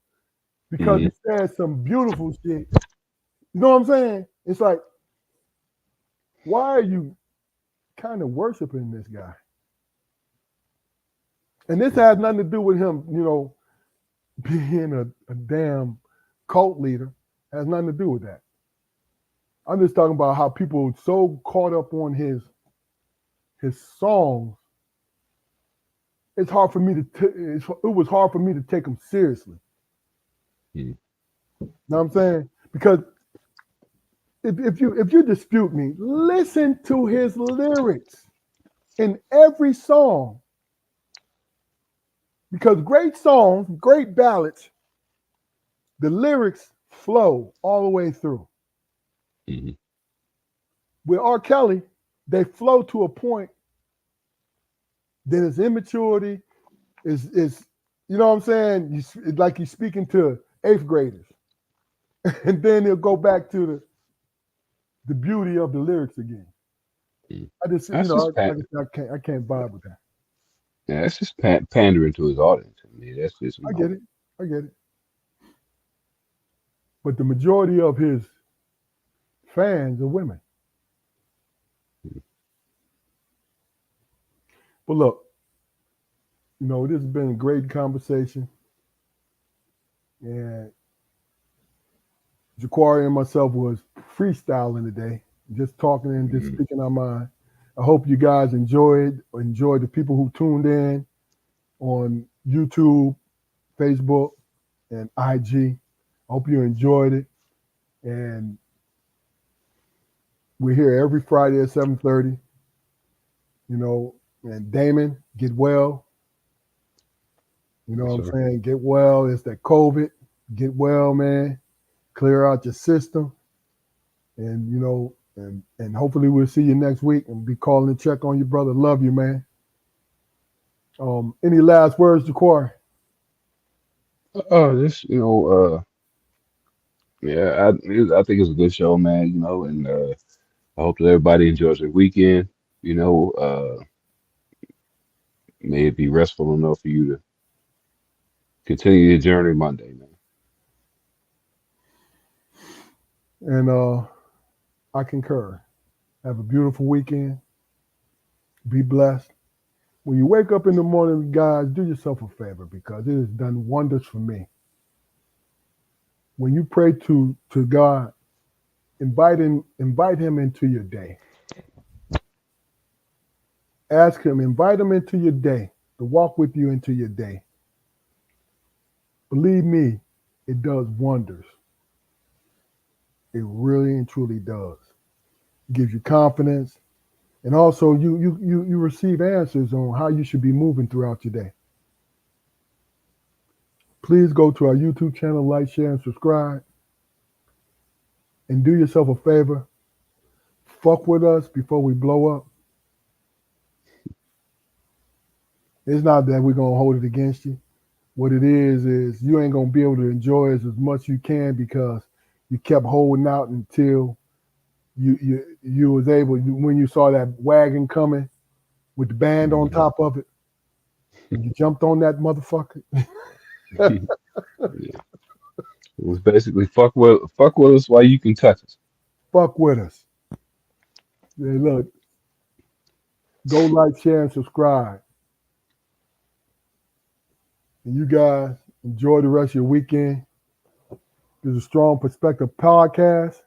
because he Mhm. says some beautiful shit. You know what I'm saying? It's like, why are you kind of worshiping this guy? And this has nothing to do with him, being a damn cult leader. Has nothing to do with that. I'm just talking about how people so caught up on his songs. It's hard for me to. It was hard for me to take him seriously. Mhm. You know what I'm saying? Because if you dispute me, listen to his lyrics in every song. Because great songs, great ballads, the lyrics flow all the way through. Mhm. With R. Kelly, they flow to a point. Then his immaturity is you know what I'm saying? It's like he's speaking to eighth graders, and then he'll go back to the beauty of the lyrics again. Mhm. I just That's just I can't vibe with that. yeah, that's just pandering to his audience. I mean, that's just I get it. I get it. But the majority of his fans are women. But look, this has been a great conversation. And Jaquari and myself was freestyling today, just talking and just speaking our mind. I hope you guys enjoyed the people who tuned in on YouTube, Facebook, and IG. I hope you enjoyed it. And we're here every Friday at 7:30. You know, and Damon, get well. You know Yes, what I'm sir. saying? Get well. It's that COVID. Get well, man. Clear out your system. And you know, and hopefully we'll see you next week and be calling to check on you, brother. Love you, man. Any last words, Jaquari? Just yeah, I think it's a good show, man. And I hope that everybody enjoys their weekend. You know, may it be restful enough for you to continue your journey Monday, man. And I concur. Have a beautiful weekend. Be blessed. When you wake up in the morning, guys, do yourself a favor because it has done wonders for me. When you pray to God, invite him into your day. Ask him, invite him into your day to walk with you into your day. Believe me, it does wonders. It really and truly does. It gives you confidence, and also you receive answers on how you should be moving throughout your day. Please go to our YouTube channel, like, share, and subscribe. And do yourself a favor. Fuck with us before we blow up. It's not that we're gonna hold it against you. What it is you ain't gonna be able to enjoy it as much as you can because you kept holding out until you was able, when you saw that wagon coming with the band on Mhm. top of it, and you jumped on that motherfucker. Yeah. It was basically fuck with us while you can touch us. Fuck with us. Hey, look, go like, share, and subscribe. And you guys enjoy the rest of your weekend. This is a Strong Perspective podcast.